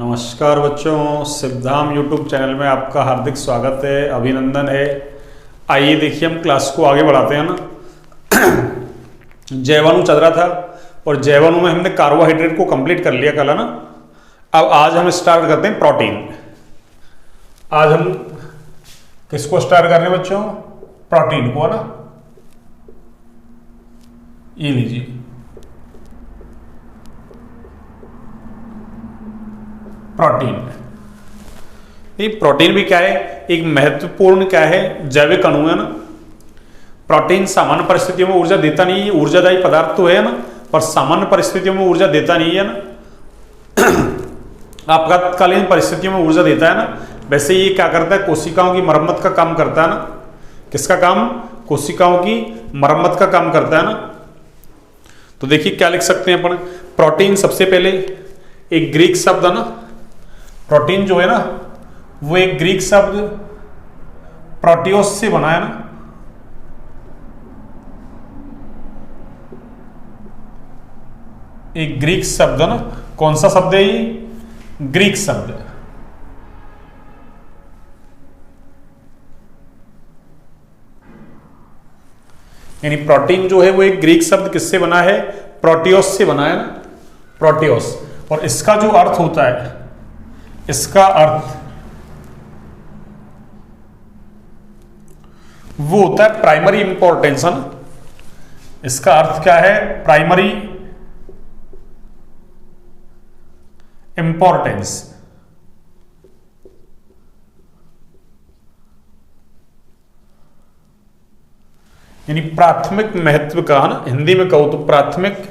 नमस्कार बच्चों, Siddham YouTube channel में आपका हार्दिक स्वागत है, अभिनंदन है। आइए देखिए हम क्लास को आगे बढ़ाते हैं ना। जैवाणु चल रहा था और जैवाणु में हमने कार्बोहाइड्रेट को कंप्लीट कर लिया कल, है ना। अब आज हम स्टार्ट करते हैं प्रोटीन। आज हम किसको स्टार्ट कर रहे हैं बच्चों? प्रोटीन को, है ना। ये लीजिए प्रोटीन। ये प्रोटीन भी क्या है? एक महत्वपूर्ण क्या है, जैविक अणु है ना। प्रोटीन सामान्य परिस्थितियों में ऊर्जा देता नहीं है, ऊर्जादायी पदार्थ तो है ना, पर सामान्य परिस्थितियों में ऊर्जा देता नहीं है ना। आपातकालीन परिस्थितियों में ऊर्जा देता है ना। वैसे ये क्या करता है? कोशिकाओं की मरम्मत का काम करता है ना। किसका काम? कोशिकाओं की मरम्मत का काम करता है ना। तो देखिए क्या लिख सकते हैं अपन। प्रोटीन सबसे पहले एक ग्रीक शब्द है ना। प्रोटीन जो है ना वो एक ग्रीक शब्द प्रोटियोस से बना है ना। एक ग्रीक शब्द है ना। कौन सा शब्द है ये? ग्रीक शब्द है। यानी प्रोटीन जो है वो एक ग्रीक शब्द किससे बना है? प्रोटियोस से बना है ना। प्रोटियोस। और इसका जो अर्थ होता है, इसका अर्थ वो होता है प्राइमरी इंपॉर्टेंस, है ना। इसका अर्थ क्या है? Primary importance. यानी प्राथमिक महत्व का, है ना। हिंदी में कहो तो प्राथमिक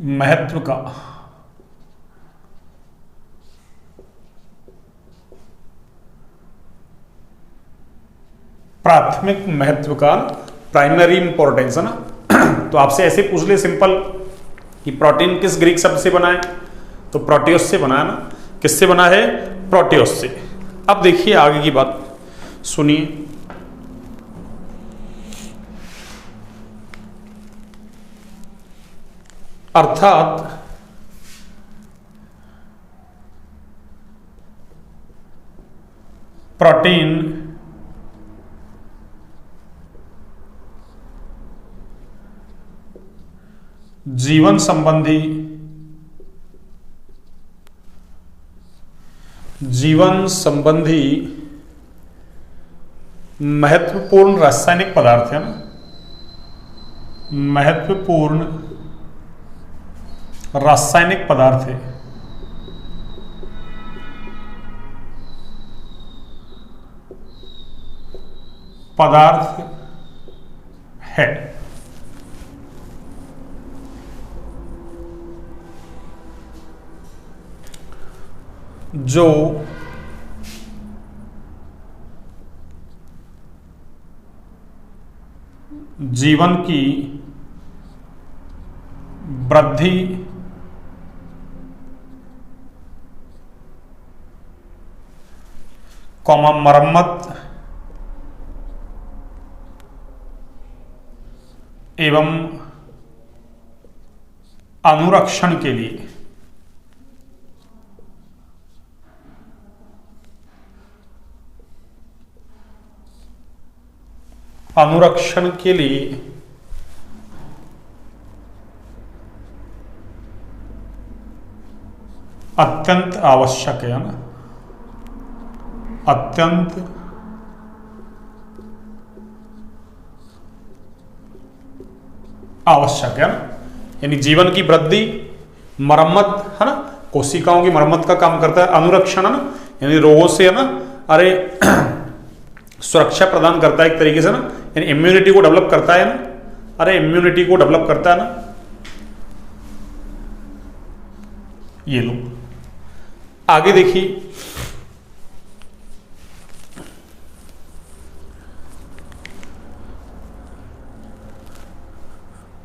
महत्व का। प्राथमिक महत्व का, प्राइमरी इंपॉर्टेंस, है ना। तो आपसे ऐसे पूछ ले सिंपल कि प्रोटीन किस ग्रीक शब्द से बना है, तो प्रोटियोस से बना है ना। किससे बना है? प्रोटियोस से। अब देखिए आगे की बात सुनिए। अर्थात प्रोटीन जीवन संबंधी महत्वपूर्ण रासायनिक पदार्थ है ना। महत्वपूर्ण रासायनिक पदार्थ है। पदार्थ है जो जीवन की वृद्धि मरम्मत एवं अनुरक्षण के लिए अत्यंत आवश्यक है ना। अत्यंत आवश्यक है ना। यानी जीवन की वृद्धि, मरम्मत, है ना। कोशिकाओं की मरम्मत का काम करता है। अनुरक्षण, है ना, यानी रोगों से, है ना, अरे सुरक्षा प्रदान करता है एक तरीके से ना। यानी इम्यूनिटी को डेवलप करता है ना। अरे इम्यूनिटी को डेवलप करता है ना। ये लो आगे देखिए।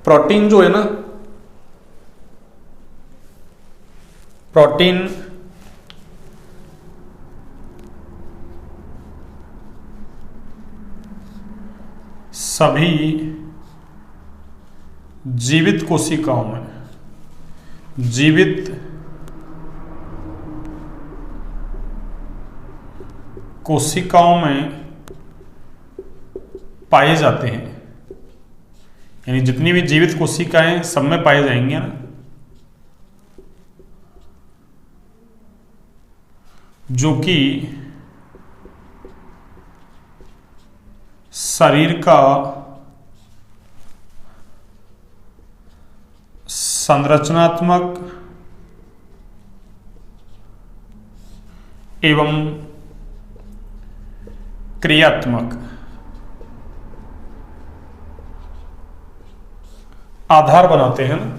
प्रोटीन जो है ना, प्रोटीन सभी जीवित कोशिकाओं में, जीवित कोशिकाओं में पाए जाते हैं, यानी जितनी भी जीवित कोशिकाएं सब में पाए जाएंगे ना, जो कि शरीर का संरचनात्मक एवं क्रियात्मक आधार बनाते हैं ना,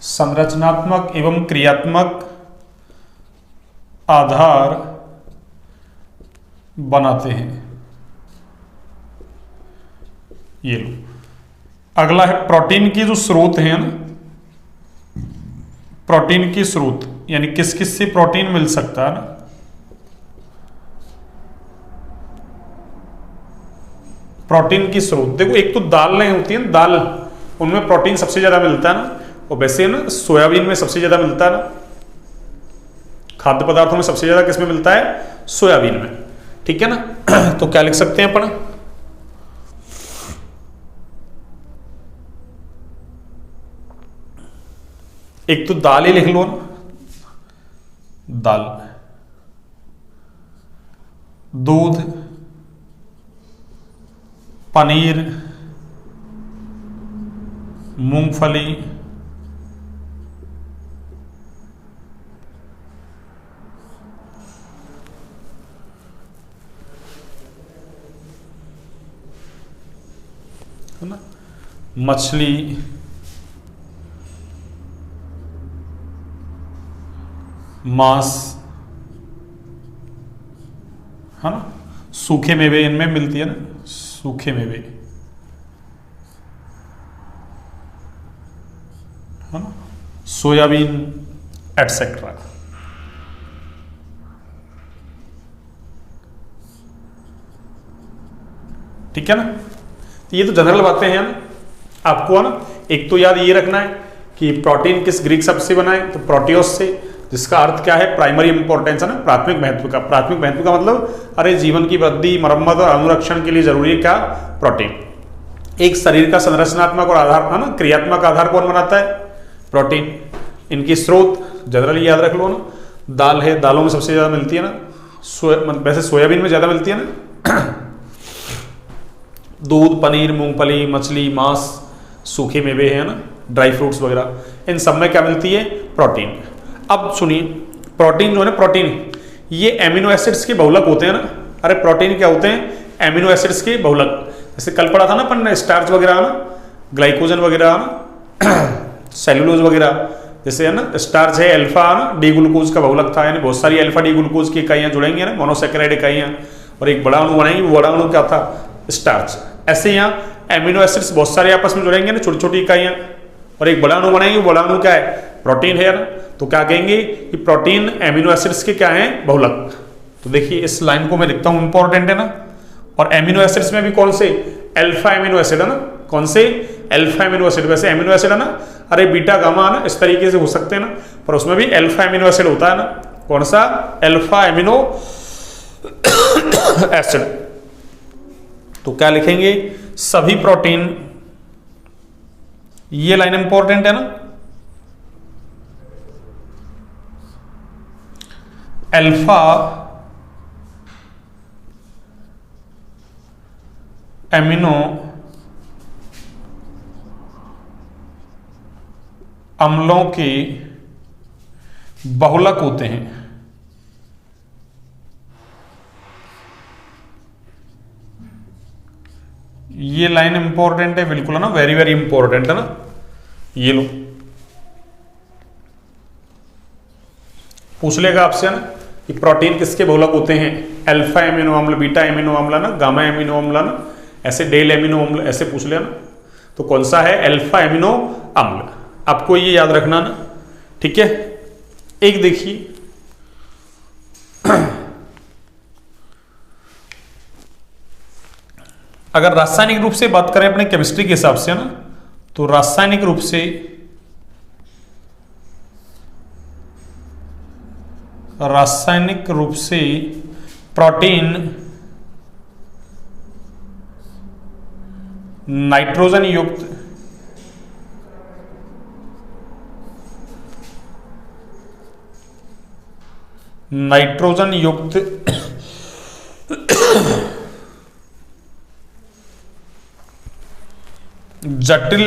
संरचनात्मक एवं क्रियात्मक आधार बनाते हैं। ये लो, अगला है प्रोटीन की जो स्रोत है ना, प्रोटीन की स्रोत यानी किस किस से प्रोटीन मिल सकता है ना। प्रोटीन की स्रोत देखो, एक तो दालें होती हैं, दाल उनमें प्रोटीन सबसे ज्यादा मिलता है ना, और वैसे ना सोयाबीन में सबसे ज्यादा मिलता है ना, खाद्य पदार्थों में सबसे ज्यादा किसमें मिलता है, सोयाबीन में, ठीक है ना। तो क्या लिख सकते हैं अपन, एक तो दाल ही लिख लो ना, दाल, दूध, पनीर, मूंगफली, है ना, मछली, मांस, है ना, सूखे मेवे इनमें मिलती है ना, सूखे मेवे, है ना, सोयाबीन एटसेट्रा। ठीक है ना, तो ये तो जनरल बातें हैं ना, आपको है ना, एक तो याद ये रखना है कि प्रोटीन किस ग्रीक शब्द से बना है, तो प्रोटियोस से, जिसका अर्थ क्या है, प्राइमरी इंपॉर्टेंस है ना, प्राथमिक महत्व का। प्राथमिक महत्व का मतलब अरे जीवन की वृद्धि, मरम्मत और अनुरक्षण के लिए जरूरी है क्या, प्रोटीन। एक शरीर का संरचनात्मक और आधार है ना, क्रियात्मक आधार कौन बनाता है, प्रोटीन। इनकी स्रोत जनरली याद रख लो ना, दाल है, दालों में सबसे ज्यादा मिलती है ना, वैसे सोयाबीन में ज्यादा मिलती है ना, दूध, पनीर, मूंगफली, मछली, मांस, सूखे मेवे है ना, ड्राई फ्रूट्स वगैरह, इन सब में क्या मिलती है, प्रोटीन। अब सुनिए, प्रोटीन जो है ना, प्रोटीन ये एमिनो एसिड्स के बहुलक होते हैं ना। अरे प्रोटीन क्या होते हैं, एमिनो एसिड्स के बहुलक। जैसे कल पढ़ा था ना अपन, स्टार्च वगैरह ना, ग्लाइकोजन वगैरह ना, सेलुलोज वगैरह, जैसे है ना, स्टार्च है अल्फा ना डी ग्लूकोज का बहुलक था, यानी बहुत सारी अल्फा डी ग्लूकोज की इकाइयां जुड़ेंगी ना, मोनोसेकेराइड इकाइयां, और एक बड़ा अणु बनाएंगे, वो बड़ा अणु क्या था, स्टार्च। ऐसे यहाँ एमिनो एसिड्स बहुत सारे आपस में जुड़ेंगे ना, छोटी छोटी इकाइयां, और एक बड़ा अणु बनाएंगे, बड़ा अणु क्या है, प्रोटीन है ना। तो क्या कहेंगे कि प्रोटीन एमिनो एसिड्स के क्या हैं, बहुलक। तो देखिए इस लाइन को मैं लिखता हूं, इंपॉर्टेंट है ना। और एमिनो एसिड्स में भी कौन से, अल्फा एमिनो एसिड है ना, कौन से, अल्फा एमिनो एसिड। वैसे एमिनो एसिड है ना, अरे बीटा गामा ना, इस तरीके से हो सकते हैं ना, पर उसमें भी अल्फा एमिनो एसिड होता है ना, कौन सा, अल्फा एमिनो एसिड। तो क्या लिखेंगे, सभी प्रोटीन, ये लाइन इंपॉर्टेंट है ना, अल्फा एमिनो अम्लों के बहुलक होते हैं। ये लाइन इंपॉर्टेंट है बिल्कुल, है ना, वेरी वेरी इंपॉर्टेंट है ना। ये लो, पूछ लेगा आपसे है ना कि प्रोटीन किसके बहुलक होते हैं, अल्फा एमिनो अम्ल, बीटा एमिनो अम्ल ना, गामा एमिनो अम्ल ना, ऐसे डेल एमिनो अम्ल, ऐसे पूछ लेना। तो कौन सा है, अल्फा एमिनो अम्ल, आपको ये याद रखना ना, ठीक है। एक देखिए अगर रासायनिक रूप से बात करें अपने केमिस्ट्री के हिसाब से ना, तो रासायनिक रूप से प्रोटीन नाइट्रोजन युक्त जटिल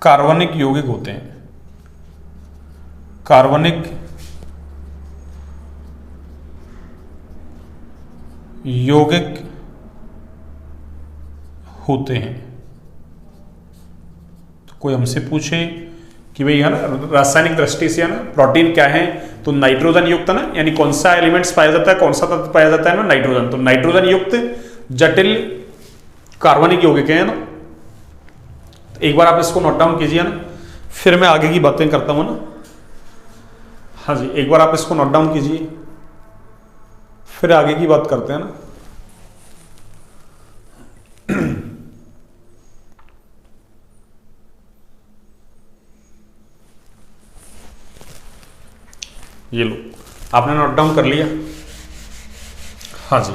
कार्बनिक यौगिक होते हैं। कार्बनिक यौगिक होते हैं। तो कोई हमसे पूछे कि भाई है ना रासायनिक दृष्टि से है ना प्रोटीन क्या है, तो नाइट्रोजन युक्त है ना, यानी कौन सा एलिमेंट्स पाया जाता है, कौन सा तत्व पाया जाता है ना, नाइट्रोजन। तो नाइट्रोजन युक्त जटिल कार्बनिक यौगिक है ना। एक बार आप इसको नोट डाउन कीजिए ना, फिर मैं आगे की बातें करता हूं ना। हाँ जी, एक बार आप इसको नोट डाउन कीजिए, फिर आगे की बात करते हैं ना। ये लो, आपने नोट डाउन कर लिया? हाँ जी।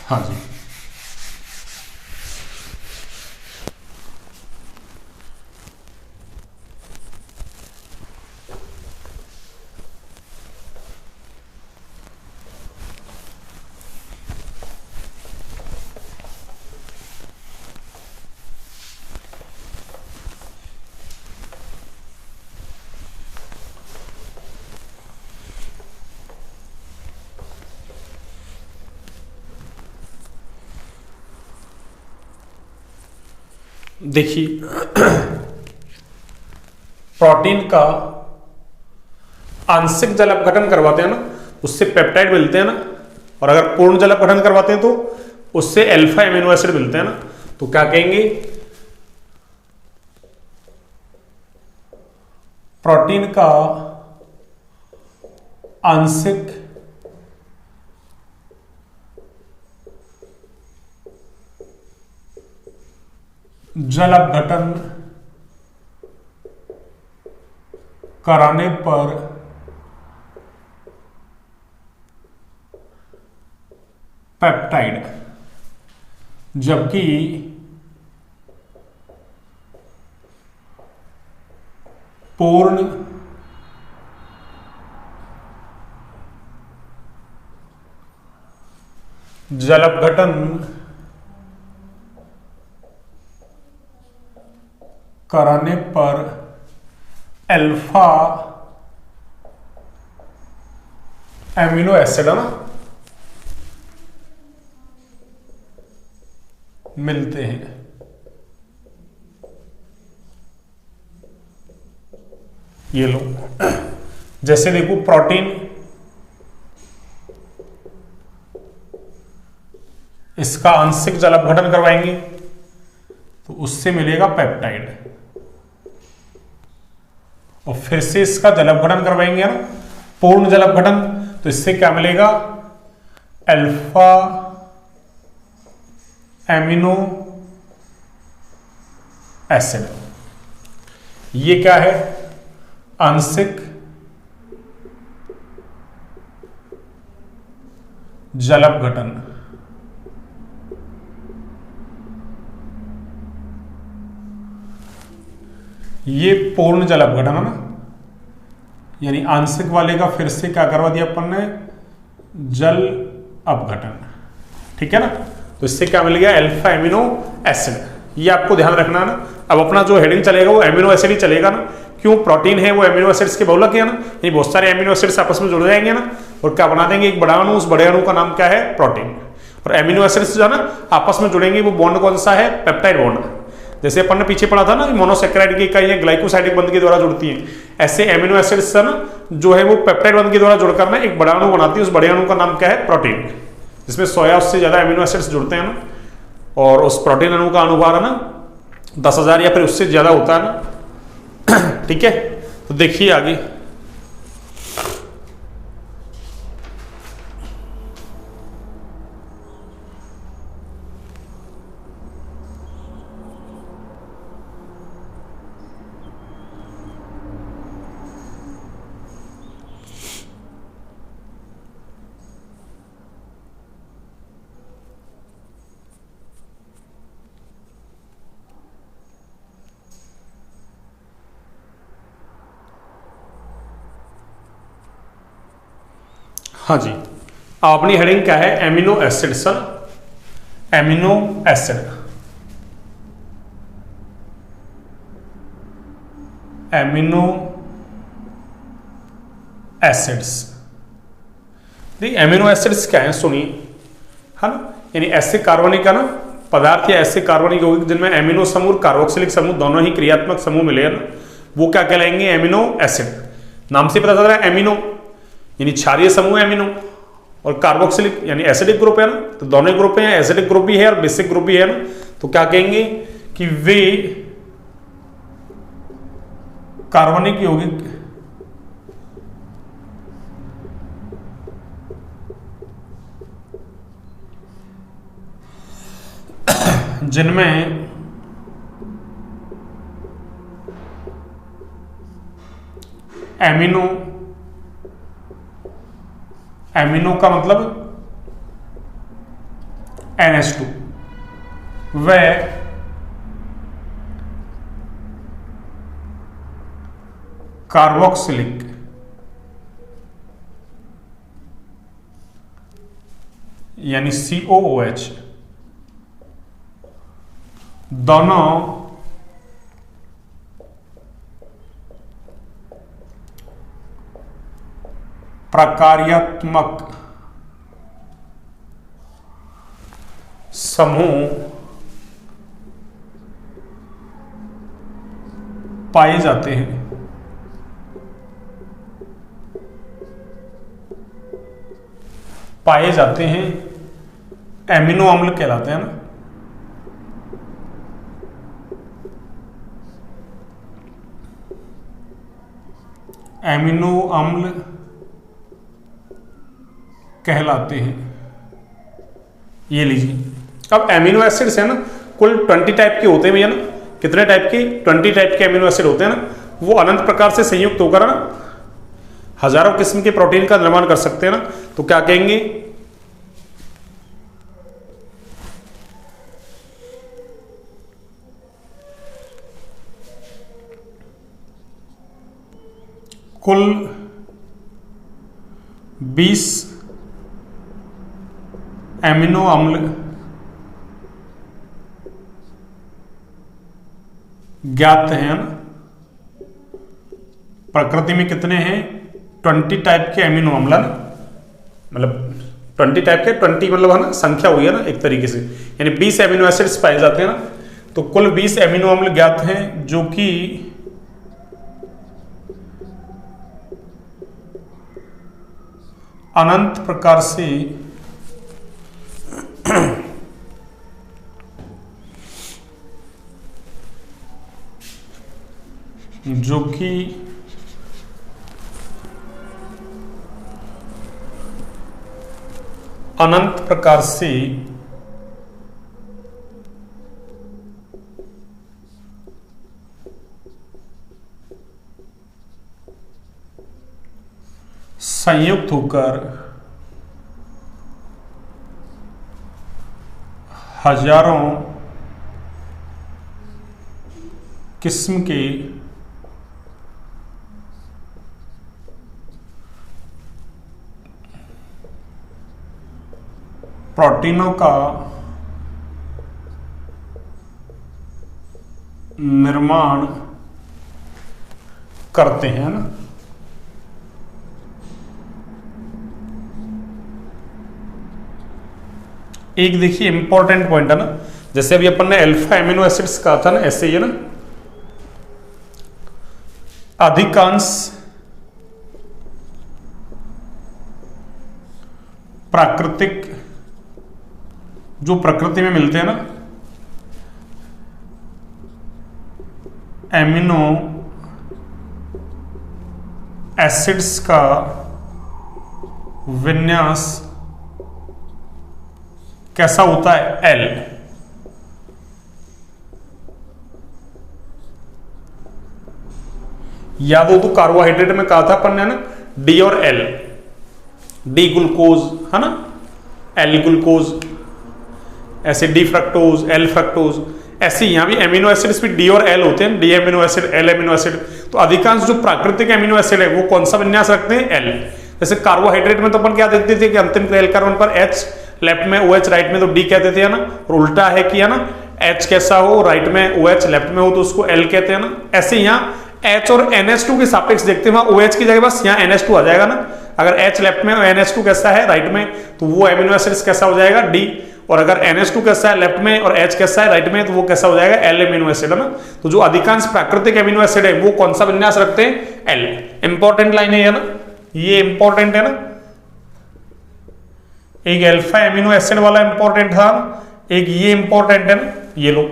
हाँ जी, देखिए प्रोटीन का आंशिक जल अपघटन करवाते हैं ना, उससे पेप्टाइड मिलते हैं ना, और अगर पूर्ण जल अपघटन करवाते हैं तो उससे अल्फा एमिनो एसिड मिलते हैं ना। तो क्या कहेंगे, प्रोटीन का आंशिक जल अपघटन कराने पर पेप्टाइड, जबकि पूर्ण जल अपघटन कराने पर अल्फा एमिनो एसिड है ना मिलते हैं। ये लो, जैसे देखो प्रोटीन इसका आंशिक जल अपघटन करवाएंगे तो उससे मिलेगा पेप्टाइड, और फिर से इसका जल अपघटन करवाएंगे ना पूर्ण जल अपघटन, तो इससे क्या मिलेगा, अल्फा एमिनो एसिड। ये क्या है, आंशिक जल अपघटन। ये पूर्ण जल अपघटन है ना, यानी आंशिक वाले का फिर से क्या करवा दिया अपन ने, जल अपघटन। ठीक है ना, तो इससे क्या मिल गया, अल्फा एमिनो एसिड। ये आपको ध्यान रखना ना। अब अपना जो हेडिंग चलेगा वो एमिनो एसिड ही चलेगा ना, क्यों, प्रोटीन है वो एमिनो एसिड्स के बहुलक है ना, ये बहुत सारे एमिनो एसिड्स आपस में जुड़ जाएंगे ना, और क्या बना देंगे एक बड़ा अणु, उस बड़े अणु का नाम क्या है, प्रोटीन। और एमिनो एसिड्स जो है ना आपस में जुड़ेंगे, वो बॉन्ड कौन सा है, पेप्टाइड बॉन्ड। जैसे अपन ने पीछे पढ़ा था ना मोनोसेक्राइड की इकाइयां ग्लाइकोसाइडिक बंध के द्वारा जुड़ती हैं, ऐसे एमिनो एसिड्स है ना जो है वो पेप्टाइड बंध के द्वारा जुड़कर ना एक बड़ा अणु बनाती है, उस बड़े अणु का नाम क्या है, प्रोटीन, जिसमें 100 या उससे ज्यादा एमिनो एसिड्स जुड़ते हैं ना, और उस प्रोटीन अणु का अनुभार है ना 10,000 या फिर उससे ज्यादा होता है ना। ठीक है, तो देखिए आगे, हाँ जी, अपनी हेडिंग क्या है, amino acid sir, amino acid, amino acids. देखिए एमिनो एसिड्स क्या है सुनिए, है ना, यानी ऐसे कार्बनिक है ना पदार्थ या ऐसे कार्बनिक यौगिक जिनमें एमिनो समूह कार्बोक्सिलिक समूह दोनों ही क्रियात्मक समूह मिले हैं ना, वो क्या कहलाएंगे, एमिनो एसिड। नाम से पता चल रहा है एमिनो यानी क्षारीय समूह एमिनो, और कार्बोक्सिलिक यानी एसिडिक ग्रुप है ना, तो दोनों ग्रुप हैं, एसिडिक ग्रुप भी है और बेसिक ग्रुप भी है ना, तो क्या कहेंगे कि वे कार्बनिक यौगिक जिनमें एमिनो, एमिनो का मतलब NH2, वह कार्बोक्सिलिक यानी COOH दोनों प्रकार्यात्मक समूह पाए जाते हैं। पाए जाते हैं, एमिनो अम्ल कहलाते हैं ना, एमिनो अम्ल कहलाते हैं। ये लीजिए, अब एमिनो एसिड्स है ना कुल 20 टाइप के होते हैं भैया ना, कितने टाइप के, 20 टाइप के एमिनो एसिड होते हैं ना, वो अनंत प्रकार से संयुक्त होकर ना हजारों किस्म के प्रोटीन का निर्माण कर सकते हैं ना, तो क्या कहेंगे, कुल 20 एमिनो अम्ल ज्ञात हैं ना, प्रकृति में कितने हैं, 20 टाइप के एमिनो अम्ल ना, मतलब 20 टाइप के, 20 मतलब है ना संख्या हुई है ना एक तरीके से, यानी 20 एमिनो एसिड्स पाए जाते हैं ना, तो कुल 20 एमिनो अम्ल ज्ञात हैं जो कि अनंत प्रकार से जो कि अनंत प्रकार से संयुक्त होकर हजारों किस्म के प्रोटीनों का निर्माण करते हैं ना। एक देखिए इंपॉर्टेंट पॉइंट है ना, जैसे अभी अपन ने अल्फा एमिनो एसिड्स कहा था ना, ऐसे ही है ना, अधिकांश प्राकृतिक जो प्रकृति में मिलते हैं ना एमिनो एसिड्स का विन्यास कैसा होता है, एल। याद हो तो कार्बोहाइड्रेट में कहा था अपन ने ना, डी और एल, डी ग्लूकोज है ना, एल ग्लूकोज, ऐसे डी फ्रक्टोज, एल फ्रक्टोज, ऐसे यहां भी एमिनो एसिड्स भी डी और एल होते हैं, D amino acid, L amino acid. तो अधिकांश जो प्राकृतिक एमिनो एसिड है वो कौन सा विन्यास रखते हैं, एल। जैसे कार्बोहाइड्रेट में तो अपन क्या देखते थे कि अंतिम एल कार्बन पर एच, लेफ्ट में OH, राइट में तो डी कहते थे ना, और उल्टा है कि है ना, H कैसा हो राइट में OH, लेफ्ट में हो तो उसको L कहते हैं ना। ऐसे यहाँ H और NH2 के सापेक्ष देखते हैं, वहां OH की जगह बस यहाँ NH2 आ जाएगा ना। अगर H लेफ्ट में और NH2 कैसा है राइट में, तो वो एमिनो एसिड्स कैसा हो जाएगा, D। और अगर NH2 कैसा है लेफ्ट में और H कैसा है राइट में, तो वो कैसा हो जाएगा, L एमिनो एसिड है ना। तो जो अधिकांश प्राकृतिक एमिनो एसिड है वो कौन सा विन्यास रखते हैं, L। इंपॉर्टेंट लाइन है ना, ये इंपॉर्टेंट है ना। एक अल्फा एमिनो एसिड वाला इंपॉर्टेंट था, एक ये इंपॉर्टेंट है ना, ये लो।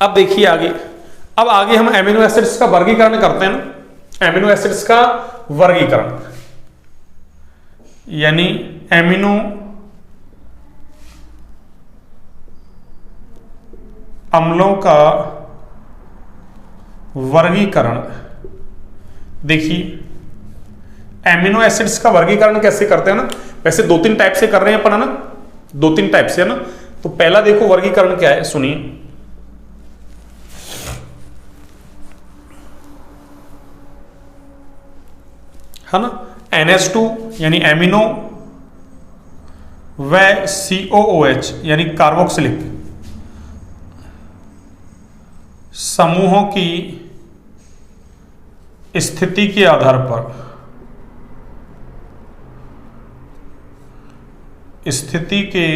अब देखिए आगे, अब आगे हम एमिनो एसिड्स का वर्गीकरण करते हैं ना, एमिनो एसिड्स का वर्गीकरण, यानी एमिनो अम्लों का वर्गीकरण। देखिए एमिनो एसिड्स का वर्गीकरण कैसे करते हैं ना, वैसे 2-3 टाइप से कर रहे हैं अपन है ना, 2-3 टाइप से है ना। तो पहला देखो वर्गीकरण क्या है, सुनिए। है ना, NH2 यानी एमिनो व COOH यानी कार्बोक्सिलिक समूहों की स्थिति के आधार पर, स्थिति के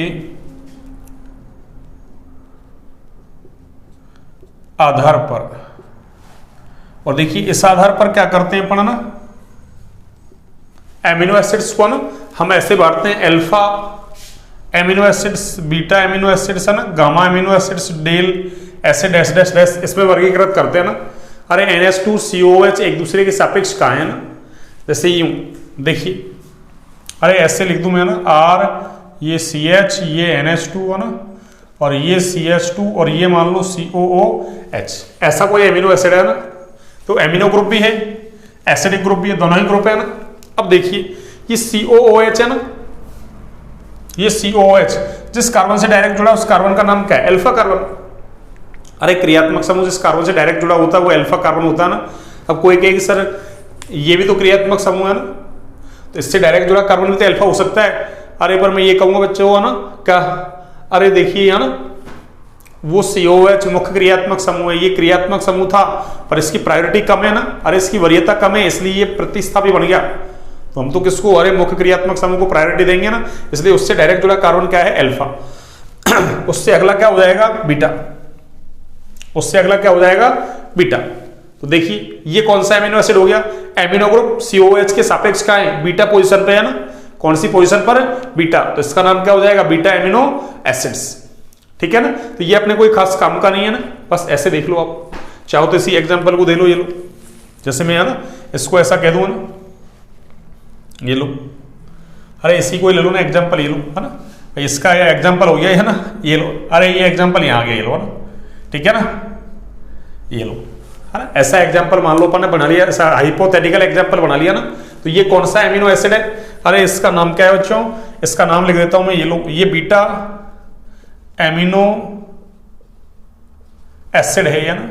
आधार पर, और देखिए इस आधार पर क्या करते हैं अपन ना, एमिनो एसिड्स को ना हम ऐसे बांटते हैं, alpha amino acids, beta amino acids है ना, गामा एमिनो एसिड्स, डेल ऐसे डैश डैश डैश इसमें वर्गीकृत करते हैं ना। अरे NH2 COOH एक दूसरे के सापेक्ष कहाँ है ना, जैसे यूं देखिए, अरे ऐसे लिख दूं मैं ना, R ये CH, ये NH2 है ना, और ये CH2 और ये मान लो COOH, ऐसा कोई एमिनो एसिड है ना। तो एमिनो ग्रुप भी है, एसिडिक ग्रुप भी है, दोनों ही ग्रुप है ना। अब देखिए ये COOH है ना, ये COOH जिस कार्बन से डायरेक्ट जुड़ा उस कार्बन का नाम क्या है, अल्फा कार्बन। अरे क्रियात्मक समूह जिस कार्बन से डायरेक्ट जुड़ा होता है वो अल्फा कार्बन होता है ना। अब कोई कहेगी सर ये भी तो क्रियात्मक समूह है ना, तो इससे डायरेक्ट जुड़ा कार्बन भी तो अल्फा हो सकता है। अरे पर मैं ये कहूंगा बच्चों है ना क्या, अरे देखिए है ना, वो COOH मुख्य क्रियात्मक समूह है, ये क्रियात्मक समूह था पर इसकी प्रायोरिटी कम है ना, अरे इसकी वरीयता कम है इसलिए ये प्रतिस्थापी बन गया। तो हम तो किसको, अरे मुख्य क्रियात्मक समूह को प्रायोरिटी देंगे ना, इसलिए उससे डायरेक्ट जुड़ा कार्बन क्या है, अल्फा। उससे अगला क्या हो जाएगा, बीटा। उससे अगला क्या हो जाएगा, बीटा। तो देखिए ये कौन सा एमिनो एसिड हो गया, एमिनो ग्रुप COOH के सापेक्ष का है, बीटा पोजीशन पे है ना। कौन सी पोजीशन पर, बीटा। तो इसका नाम क्या हो जाएगा, बीटा एमिनो एसिड्स। ठीक है ना। तो ये अपने कोई खास काम का नहीं है ना, बस ऐसे देख लो आप, चाहो तो इसी एग्जांपल को दे लो, ये लो, जैसे मैं है ना इसको ऐसा कह दूं ना, ये लो, अरे इसी को ले लो ना एग्जांपल, ये लो है ना, इसका ये एग्जांपल हो गया है ना, ये लो, अरे ये एग्जांपल यहाँ आ गया, ये लो है ना, ठीक है ना, ये लो है ना। ऐसा एग्जांपल मान लो अपन ने बना लिया, ऐसा हाइपोथेटिकल एग्जांपल बना लिया ना। तो ये कौन सा एमिनो एसिड है, अरे इसका नाम क्या है बच्चों, इसका नाम लिख देता हूं मैं, ये लो, ये बीटा एमिनो एसिड है, ना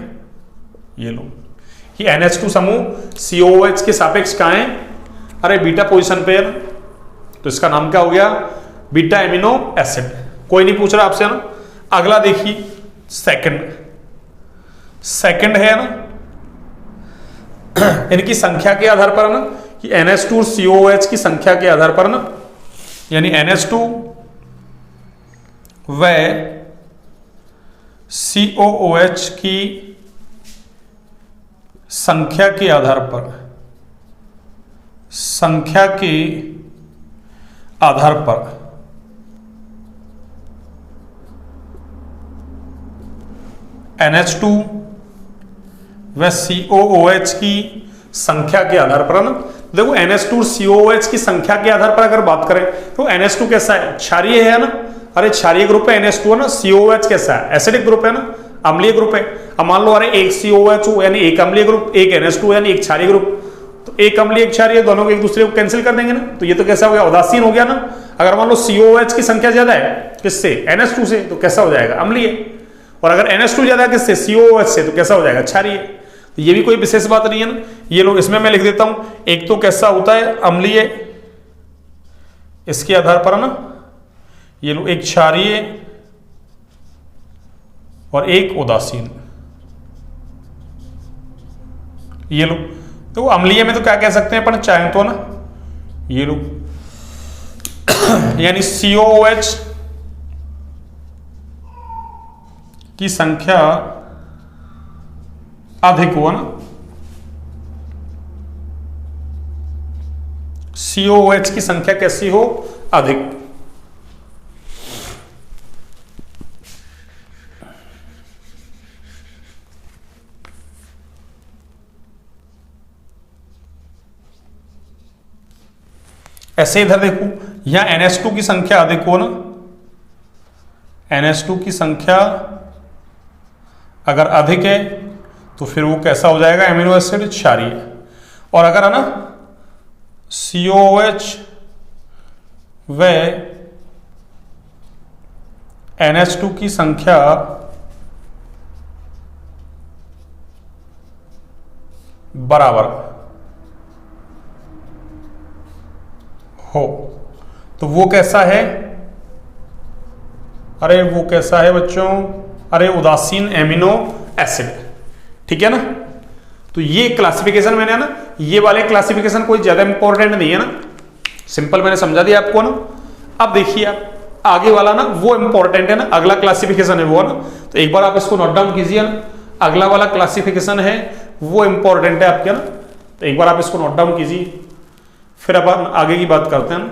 ये लो, ये NH2 समूह COOH के सापेक्ष कहाँ है, अरे बीटा पोजीशन पे है ना, तो इसका नाम क्या हो गया, बीटा एमिनो एसिड। कोई नहीं पूछ रहा आपसे ना। अगला देखिए सेकंड है ना, इनकी संख्या के आधार पर ना, कि NH2 और COOH की संख्या के आधार पर ना, यानी NH2 व COOH की संख्या के आधार पर, NH2 व COOH की संख्या के आधार पर ना, देखो NH2 और COOH की संख्या के आधार पर अगर बात करें तो NH2 कैसा है, क्षारीय है ना, अरे क्षारीय ग्रुप है NH2 है ना, COOH कैसा है, एसिडिक ग्रुप है ना, अम्लीय ग्रुप है। अब मान लो अरे एक COOH हो यानी एक अम्लीय ग्रुप, एक NH2 यानी एक क्षारीय ग्रुप, तो एक अम्लीय एक क्षारीय दोनों को एक दूसरे को कैंसिल कर देंगे ना, तो ये तो कैसा हो गया, उदासीन हो गया ना। अगर मान लो COOH की संख्या ज्यादा है किससे, NH2 से, तो कैसा हो जाएगा, अम्लीय। और अगर NH2 ज्यादा है किससे, COOH से, तो कैसा हो जाएगा, क्षारीय। तो ये भी कोई विशेष बात नहीं है ना। ये लोग इसमें मैं लिख देता हूं, एक तो कैसा होता है, अम्लीय, इसके आधार पर ना, ये लोग एक क्षारीय और एक उदासीन। ये लोग तो अम्लीय में तो क्या कह सकते हैं अपन चाहें तो ना, ये लोग यानी COOH की संख्या अधिक हो ना, COOH की संख्या कैसी हो, अधिक। ऐसे इधर देखो, यहां NH2 की संख्या अधिक हो ना, NH2 की संख्या अगर अधिक है तो फिर वो कैसा हो जाएगा, एमिनो एसिड क्षारीय। और अगर है ना COOH व NH2 की संख्या बराबर हो तो वो कैसा है, अरे वो कैसा है बच्चों, अरे उदासीन एमिनो एसिड, ठीक है ना। तो ये क्लासिफिकेशन मैंने ना, ये वाले क्लासिफिकेशन कोई ज्यादा इंपॉर्टेंट नहीं है ना, सिंपल मैंने समझा दिया आपको ना। अब देखिए आप आगे वाला ना वो इंपॉर्टेंट है ना, अगला क्लासिफिकेशन है वो ना, तो एक बार आप इसको नोट डाउन कीजिए ना, अगला वाला क्लासिफिकेशन है वो इंपॉर्टेंट है आपके ना, तो एक बार आप इसको नोट डाउन कीजिए, फिर अब हम आगे की बात करते हैं।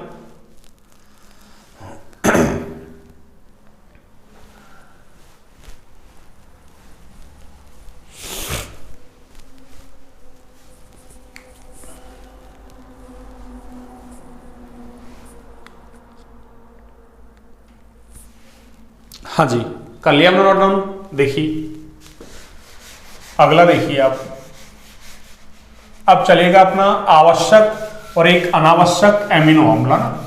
हाँ जी, कर लिया हमने नोट डाउन। देखिए अगला देखिए आप, अब चलेगा अपना आवश्यक और एक अनावश्यक एमिनो अम्ल ना।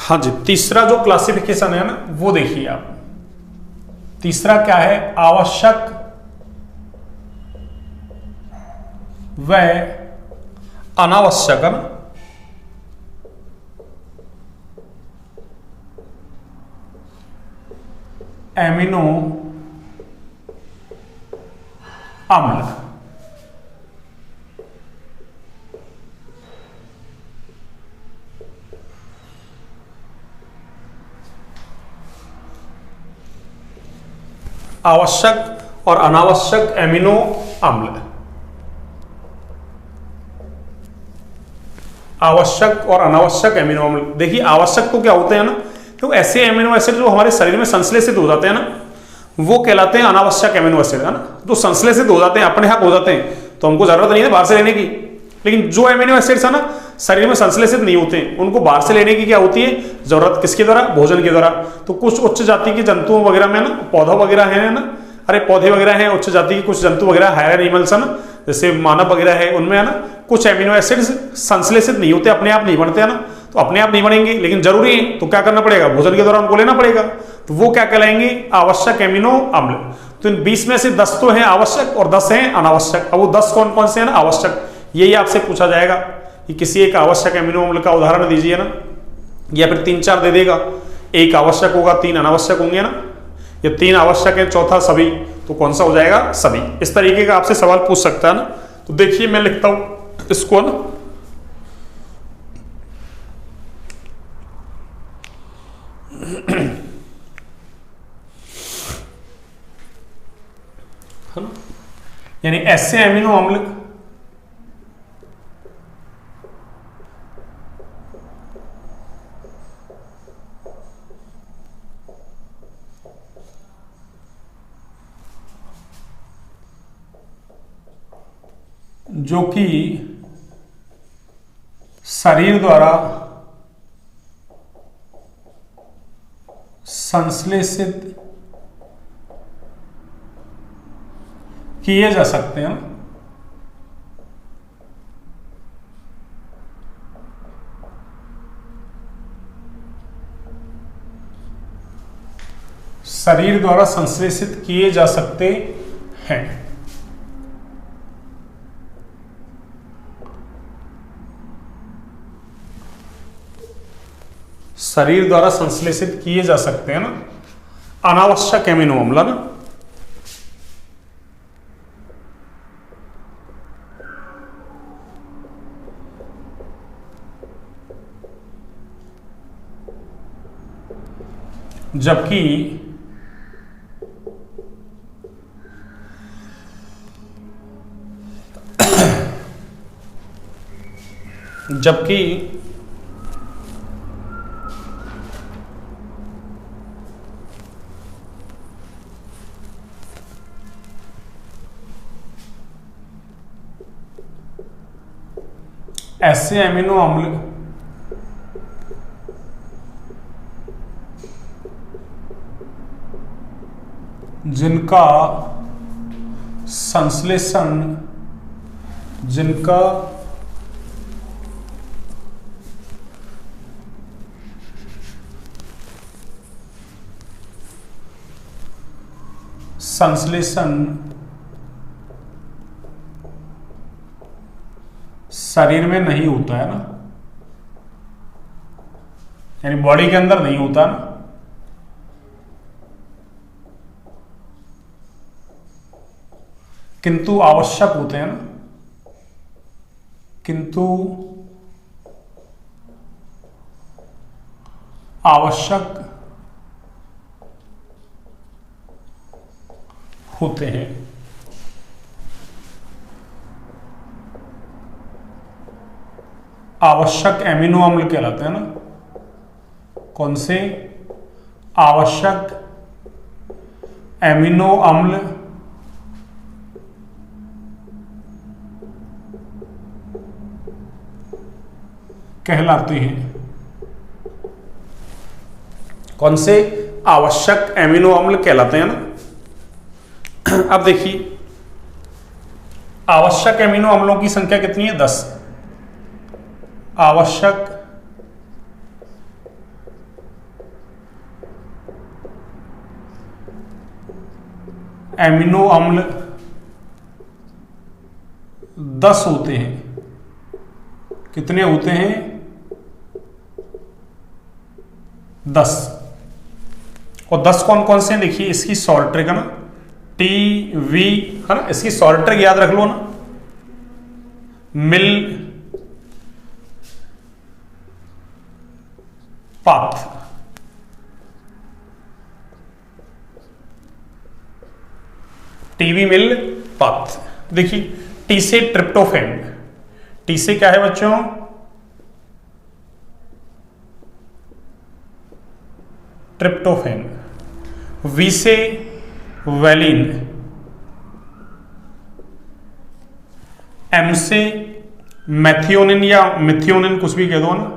हाँ जी, तीसरा जो क्लासिफिकेशन है ना वो देखिए आप। तीसरा क्या है, आवश्यक व अनावश्यक, है ना, एमिनो अम्ल। आवश्यक और अनावश्यक एमिनो अम्ल। आवश्यक और अनावश्यक एमिनो अम्ल, देखिए आवश्यक तो क्या होते हैं ना, तो ऐसे एमिनो एसिड जो हमारे शरीर में संश्लेषित हो जाते हैं ना वो कहलाते हैं अनावश्यक एमिनो एसिड, है ना, जो संश्लेषित हो जाते हैं अपने आप हो जाते हैं तो हमको जरूरत नहीं है बाहर से लेने की। लेकिन जो एमिनो एसिड्स है ना शरीर में संश्लेषित नहीं होते हैं उनको बाहर से लेने की क्या होती है जरूरत, किसके द्वारा, भोजन के द्वारा। तो कुछ उच्च जाति के जंतुओं वगैरह में ना, पौधा वगैरह है ना, अरे पौधे वगैरह हैं उच्च जाति के, कुछ जंतु वगैरह हायर एनिमल्स है ना, जैसे मानव वगैरह है, उनमें है ना कुछ एमिनो एसिड्स संश्लेषित नहीं होते, अपने आप नहीं बनते, है ना, तो अपने आप नहीं बनेंगे लेकिन जरूरी है तो क्या करना पड़ेगा, भोजन के द्वारा उनको लेना पड़ेगा। तो वो क्या कहलाएंगे, आवश्यक एमिनो अम्ल। तो इन 20 में से 10 तो है आवश्यक और 10 हैं अनावश्यक। अब वो 10 कौन कौन से हैं ना आवश्यक, यही आपसे पूछा जाएगा कि किसी एक आवश्यक एमिनो अम्ल का उदाहरण दीजिए ना, या फिर 3-4 दे देगा, एक आवश्यक होगा 3 अनावश्यक होंगे ना, या 3 आवश्यक है चौथा सभी, तो कौन सा हो जाएगा, सभी। इस तरीके का आपसे सवाल पूछ सकता है ना। तो देखिए मैं लिखता हूं इसको ना, यानी ऐसे एमिनो अम्ल जो कि शरीर द्वारा संश्लेषित किए जा सकते हैं, शरीर द्वारा संश्लेषित किए जा सकते हैं। शरीर द्वारा संश्लेषित किए जा सकते हैं ना अनावश्यक एमिनो अम्ल ना। जबकि ऐसे एमिनो अम्ल जिनका संश्लेषण शरीर में नहीं होता है ना, यानी बॉडी के अंदर नहीं होता ना, किंतु आवश्यक होते हैं ना, किंतु आवश्यक होते हैं। आवश्यक एमिनो अम्ल कहलाते हैं ना, कौन से, आवश्यक एमिनो अम्ल कहलाते हैं। कौन से, आवश्यक एमिनो अम्ल कहलाते हैं ना। अब देखिए आवश्यक एमिनो अम्लों की संख्या कितनी है, 10। आवश्यक एमिनो अम्ल 10 होते हैं। कितने होते हैं? 10। और 10 कौन कौन से हैं? देखिए इसकी सॉल्ट ट्रिक है ना, टी वी है ना, इसकी सॉल्ट ट्रिक याद रख लो ना, मिल पाथ। टीवी मिल पाथ। देखिए टी से ट्रिप्टोफैन, टी से क्या है बच्चों? ट्रिप्टोफैन। वी से वैलिन। एम से मैथियोनिन या मिथियोनिन, कुछ भी कह दो ना।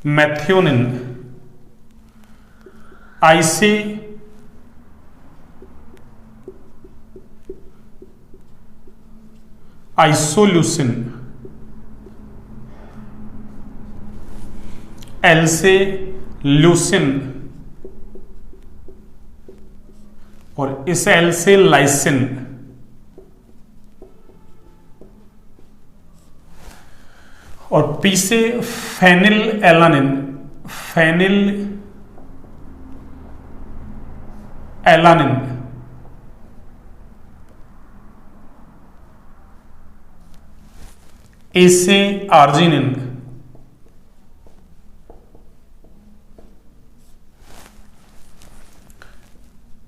मैथियोनिन। आई से आइसोल्यूसिन। एल से ल्यूसिन। और इस एल से लाइसिन। और पी से phenylalanine. Phenylalanine. A से आर्जिनिन।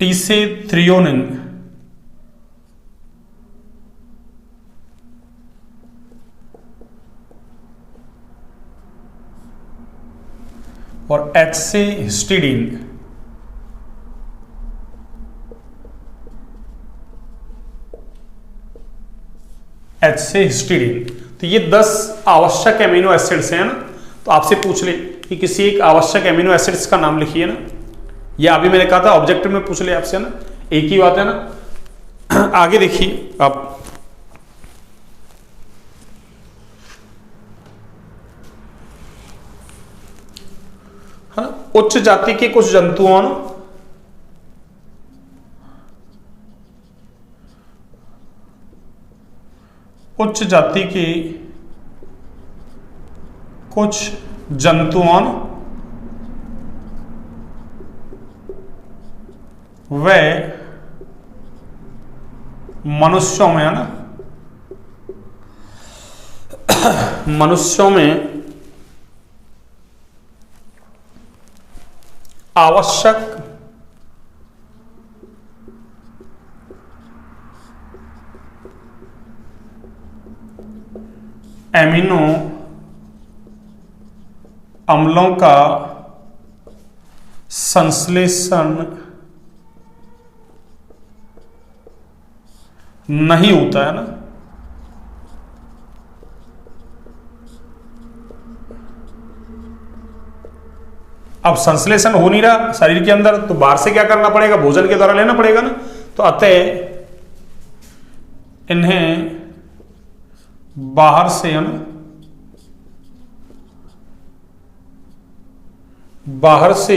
टी से थ्रियोनिन। और एच से हिस्टिडीन। एच से हिस्टिडीन। तो ये 10 आवश्यक एमिनो एसिड्स हैं ना। तो आपसे पूछ ले कि किसी एक आवश्यक एमिनो एसिड्स का नाम लिखिए ना, या अभी मैंने कहा था ऑब्जेक्टिव में पूछ ले आपसे ना, एक ही बात है ना। आगे देखिए आप, है ना, उच्च जाति के कुछ जंतुओं ना, उच्च जाति के कुछ जंतुओं व मनुष्यों में, है ना, मनुष्यों में आवश्यक एमिनो अम्लों का संश्लेषण नहीं होता है ना। अब संश्लेषण हो नहीं रहा शरीर के अंदर, तो बाहर से क्या करना पड़ेगा? भोजन के द्वारा लेना पड़ेगा ना। तो अतः इन्हें बाहर से, है ना, बाहर से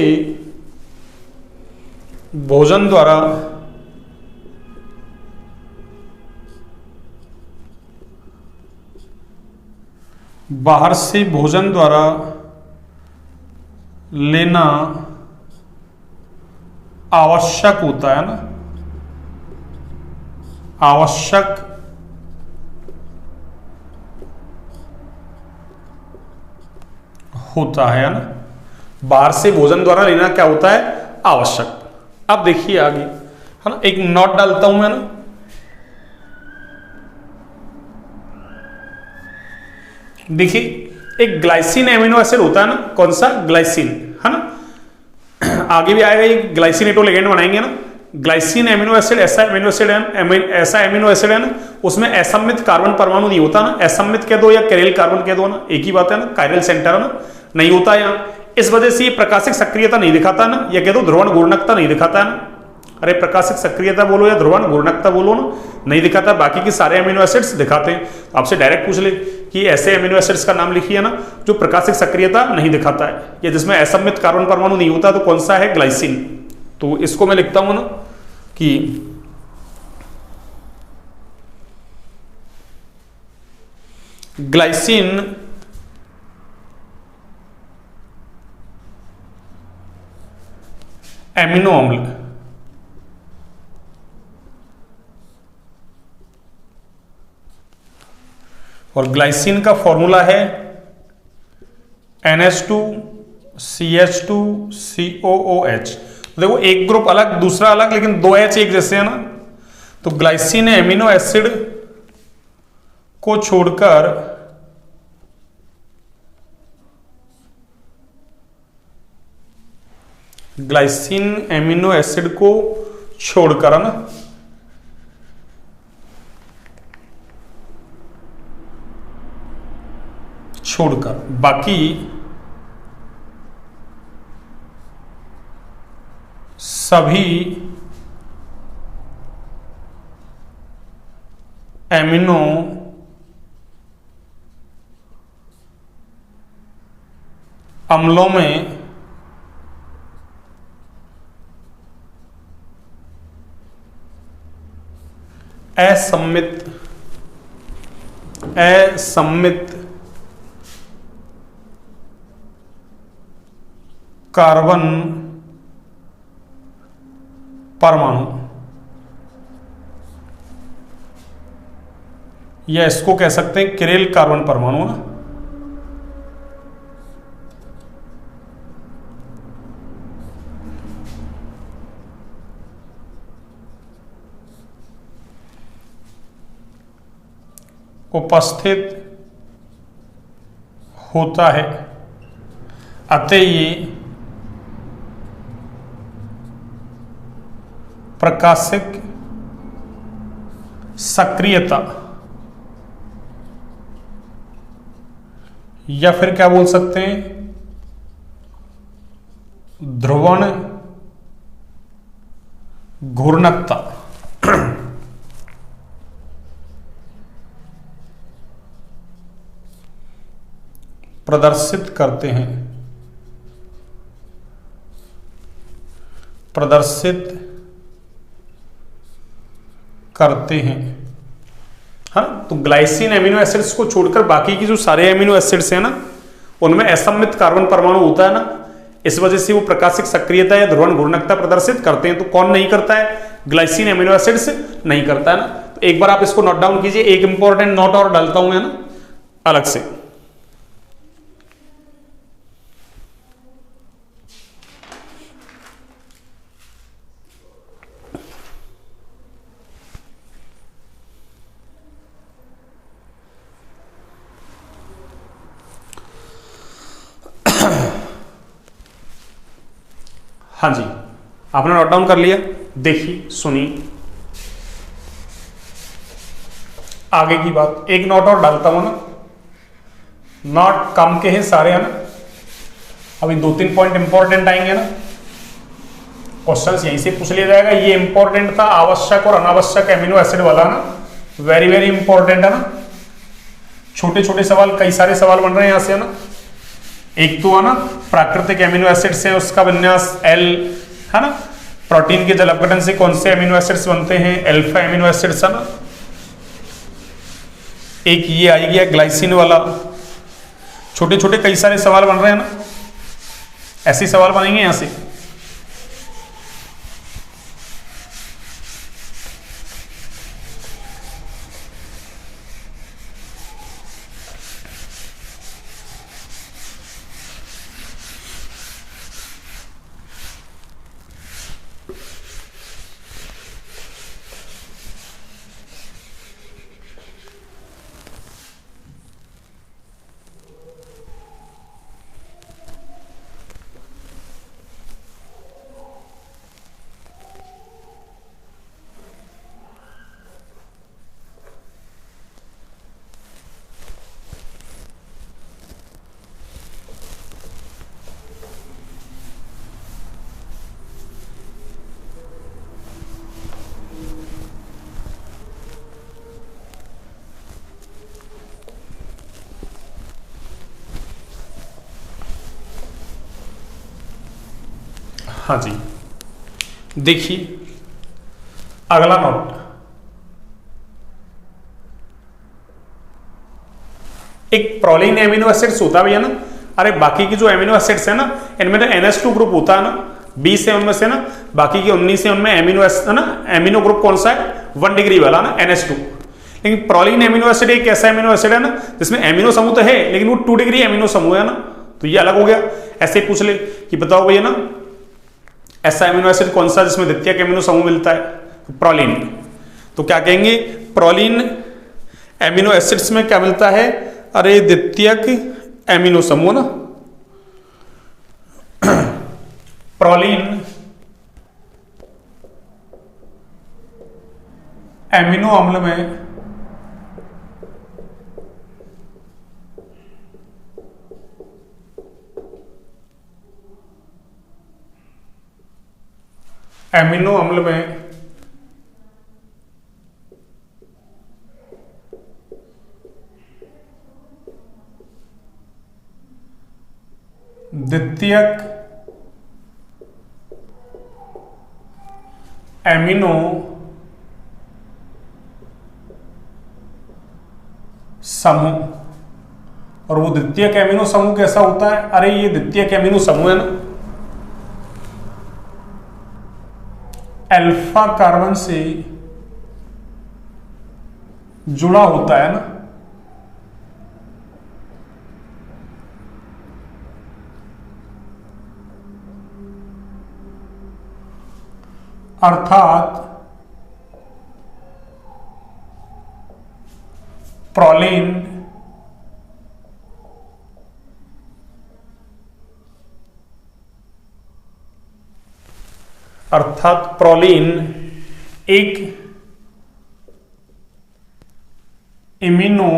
भोजन द्वारा लेना आवश्यक होता है ना, आवश्यक होता है ना। बाहर से भोजन द्वारा लेना क्या होता है? आवश्यक। अब देखिए आगे, है ना, एक नोट डालता हूं मैं ना। देखिए एक ग्लाइसिन एमिनो एसिड होता है ना, कौन सा? ग्लाइसिन, है ना। आगे भी आएगा, ये ग्लाइसिनेटो लिगेंड बनाएंगे ना। ग्लाइसिन एमिनो एसिड ऐसा एमिनो एसिड है ना, उसमें असममित कार्बन परमाणु नहीं होता ना। असममित कह दो या कैरियल कार्बन कह दो ना, एक ही बात है ना। कायरल सेंटर है ना, नहीं होता यहाँ। इस वजह से ये प्रकाशिक सक्रियता नहीं दिखाता ना, या कह दो ध्रुवण घूर्णकता नहीं दिखाता है ना। अरे प्रकाशिक सक्रियता बोलो या ध्रुवण घूर्णकता बोलो ना, नहीं दिखाता। बाकी के सारे अमीनो एसिड्स दिखाते हैं। आपसे डायरेक्ट पूछ ले कि ऐसे अमीनो एसिड्स का नाम लिखिए ना जो प्रकाशिक सक्रियता नहीं दिखाता है या जिसमें असममित कार्बन परमाणु नहीं होता, तो कौन सा है? ग्लाइसिन। तो इसको मैं लिखता हूं ना कि ग्लाइसिन एमिनो अम्ल। और ग्लाइसिन का फॉर्मूला है NH2CH2COOH। देखो एक ग्रुप अलग दूसरा अलग लेकिन दो H एक जैसे है ना। तो ग्लाइसिन एमिनो एसिड को छोड़कर ग्लाइसिन एमिनो एसिड को छोड़कर है ना छोड़कर बाकी सभी एमिनो अम्लों में असम्मित कार्बन परमाणु, या इसको कह सकते हैं किरेल कार्बन परमाणु ना, उपस्थित होता है। अतः ये प्रकाशिक सक्रियता या फिर क्या बोल सकते हैं ध्रुवण घूर्णकता प्रदर्शित करते हैं हाँ। तो ग्लाइसिन एमिनो एसिड्स को छोड़कर बाकी की जो सारे एमिनो एसिड्स हैं ना उनमें असम्मित कार्बन परमाणु होता है ना, इस वजह से वो प्रकाशिक सक्रियता या ध्रुवण घूर्णकता प्रदर्शित करते हैं। तो कौन नहीं करता है? ग्लाइसिन एमिनो एसिड्स नहीं करता है ना। तो एक बार आप इसको नोट डाउन कीजिए। एक इंपॉर्टेंट नोट और डालता हूं है ना अलग से। हाँ जी, आपने नोट डाउन कर लिया? देखिए सुनिए आगे की बात। एक नोट और डालता हूं ना, नोट काम के हैं सारे है ना। अभी 2-3 पॉइंट इंपॉर्टेंट आएंगे ना, क्वेश्चंस यहीं से पूछ लिया जाएगा। ये इंपॉर्टेंट था आवश्यक और अनावश्यक एमिनो एसिड वाला ना, वेरी वेरी इंपॉर्टेंट है ना। छोटे छोटे सवाल, कई सारे सवाल बन रहे हैं यहां से है ना। एक तो है ना प्राकृतिक एमिनो एसिड्स हैं, उसका विन्यास एल है ना। प्रोटीन के जल अपघटन से कौन से एमिनो एसिड्स बनते हैं? अल्फा एमिनो एसिड्स है ना। एक ये आई गया ग्लाइसिन वाला। छोटे छोटे कई सारे सवाल बन रहे हैं ना, ऐसे सवाल बनेंगे यहां से। हाँ जी, देखिए अगला नोट, एक प्रोलीन एमिनो एसिड्स होता भी है ना, अरे बाकी की जो एमिनो एसिड्स है ना, इनमें तो NH2 ग्रुप होता है ना, 20 है उनमें से ना, बाकी के 19 है उनमें एमिनो एसिड है ना, एमिनो ग्रुप कौन सा है, 1 डिग्री वाला ना, NH2। लेकिन प्रोलीन एमिनो एसिड एक ऐसा एमिनो एसिड है ना जिसमें एमिनो समूह तो है लेकिन वो 2 डिग्री एमिनो समूह है ना, तो ये अलग हो गया। ऐसे ही पूछ ले कि बताओ भैया ना ऐसा एमिनो एसिड कौन सा जिसमें द्वितीयक एमिनो समूह मिलता है, तो प्रोलीन। तो क्या कहेंगे, प्रोलीन एमिनो एसिड्स में क्या मिलता है, अरे द्वितीयक एमिनो समूह ना, प्रोलीन एमिनो अम्ल में एमिनो अम्ल में द्वितीयक एमिनो समूह, और वो द्वितीयक एमिनो समूह कैसा होता है, अरे ये द्वितीयक एमिनो समूह है ना, अल्फा कार्बन से जुड़ा होता है ना, अर्थात प्रोलीन एक इम्यूनो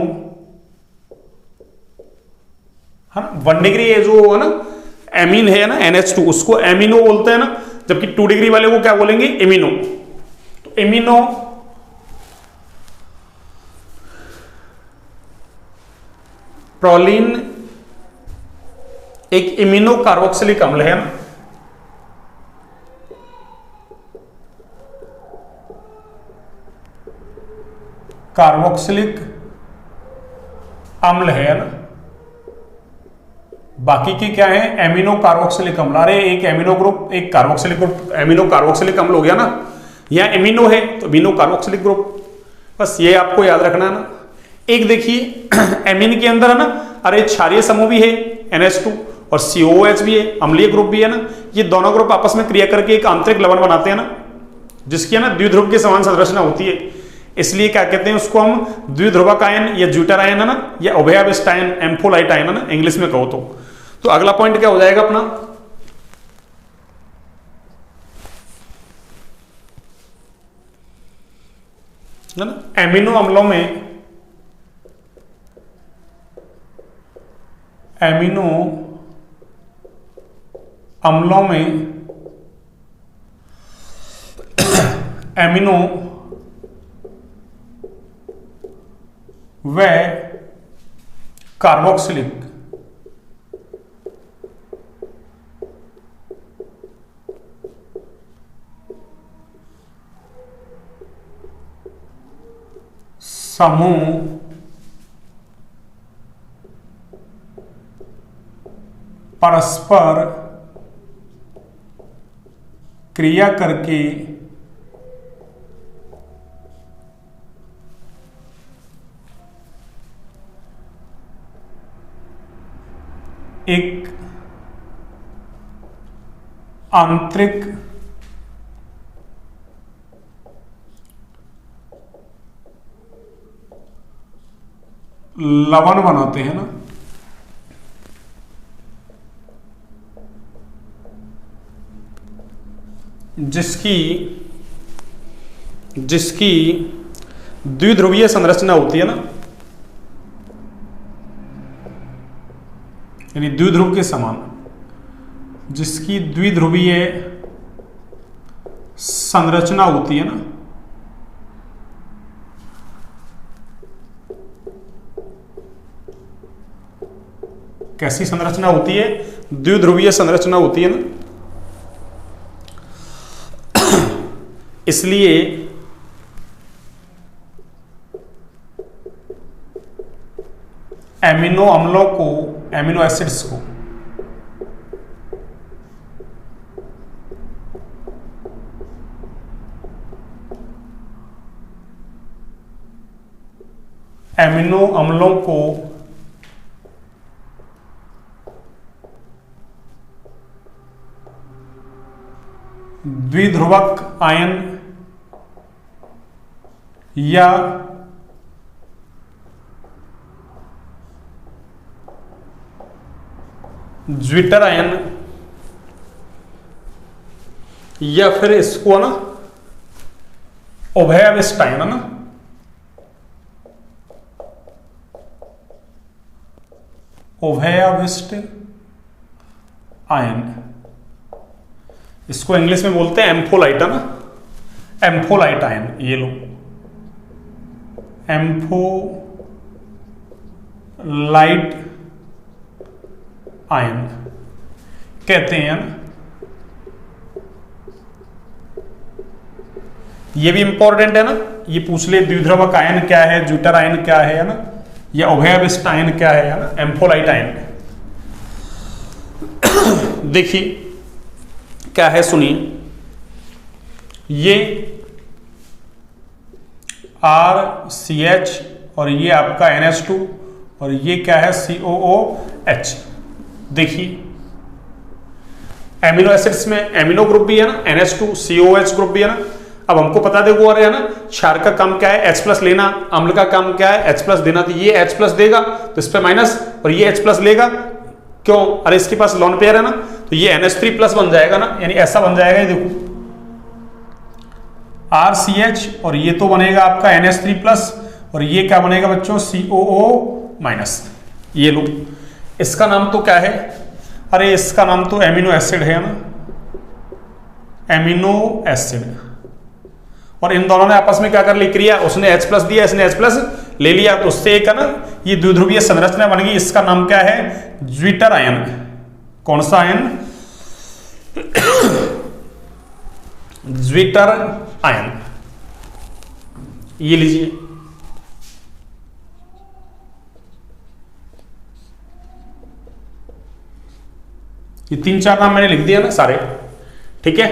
है ना, 1 डिग्री है जो है ना एमीन है ना NH2, उसको एमिनो बोलते हैं ना, जबकि 2 डिग्री वाले को क्या बोलेंगे, इमिनो। तो इमिनो प्रोलीन एक इमिनो कार्बोक्सिलिक अम्ल है ना, कार्बोक्सिलिक अम्ल है ना, बाकी के क्या है, एमिनो कार्बोक्सिलिक अम्ल। अरे एक एमिनो ग्रुप एक कार्बोक्सिलिक ग्रुप, एमिनो कार्बोक्सिलिक अम्ल हो गया ना, यहां एमिनो है तो एमिनो कार्बोक्सिलिक ग्रुप, बस ये आपको याद रखना है ना। एक देखिए एमिन के अंदर है ना, अरे क्षारीय समूह भी है NH2 और COOH भी है, अम्लीय ग्रुप भी है ना, ये दोनों ग्रुप आपस में क्रिया करके एक आंतरिक लवण बनाते हैं ना, जिसकी है ना द्विध्रुव के समान संरचना होती है, इसलिए क्या कहते हैं उसको हम, द्विध्रुवक आयन या ज्यूटर आयन है ना, या उभयाविष्ट आयन, एम्फोलाइट आयन है ना इंग्लिश में कहो तो अगला पॉइंट क्या हो जाएगा अपना, है ना, एमिनो अम्लों में एमिनो व कार्बोक्सिलिक समूह परस्पर क्रिया करके एक आंतरिक लवण बनाते हैं ना, जिसकी द्विध्रुवीय संरचना होती है ना, यानी द्विध्रुव के समान, जिसकी द्विध्रुवीय संरचना होती है ना, कैसी संरचना होती है, द्विध्रुवीय संरचना होती है ना, इसलिए एमिनो अम्लों को, एमिनो एसिड्स को द्विध्रुवक आयन या ज्विटर आयन या फिर इसको ना उभयाविष्ट आयन है ना, उभयाविष्ट आयन, इसको इंग्लिश में बोलते हैं एम्फोलाइट है ना, एम्फोलाइट आयन, ये लो एम्फोलाइट आयन कहते हैं ना। ये भी इंपॉर्टेंट है ना, ये पूछ ले द्विध्रुवक आयन क्या है, ज्विटर आयन क्या है ना, या उभयाविष्ट आयन क्या है ना, एम्फोलाइट आयन। देखिए क्या है, सुनिए, ये RCH और ये आपका NH2 और ये क्या है COOH। देखिए एमिनो एसिड्स में एमिनो ग्रुप भी है ना, NH2 COOH ग्रुप भी है ना। अब हमको पता देखो आ रहा है ना, क्षार का काम क्या है, H+ लेना, अम्ल का काम क्या है, H+ देना। तो ये H+ देगा तो इस पे माइनस, और ये H+ लेगा, क्यों, अरे इसके पास लोन पेयर है ना, तो ये NH3+ बन जाएगा ना, यानी ऐसा बन जाएगा। ये देखो RCH और ये तो बनेगा आपका NH3+, और ये क्या बनेगा बच्चों, COO-। ये लो, इसका नाम तो क्या है, अरे इसका नाम तो एमिनो एसिड है ना, एमिनो एसिड। और इन दोनों ने आपस में क्या कर ली क्रिया, उसने H+ दिया, इसने H+ ले लिया, तो उससे एक है ना ये द्विध्रुवीय संरचना बन गई। इसका नाम क्या है, ज्विटर आयन। कौन सा आयन, ज्विटर आयन। ये लीजिए, ये 3-4 नाम मैंने लिख दिया ना सारे, ठीक है।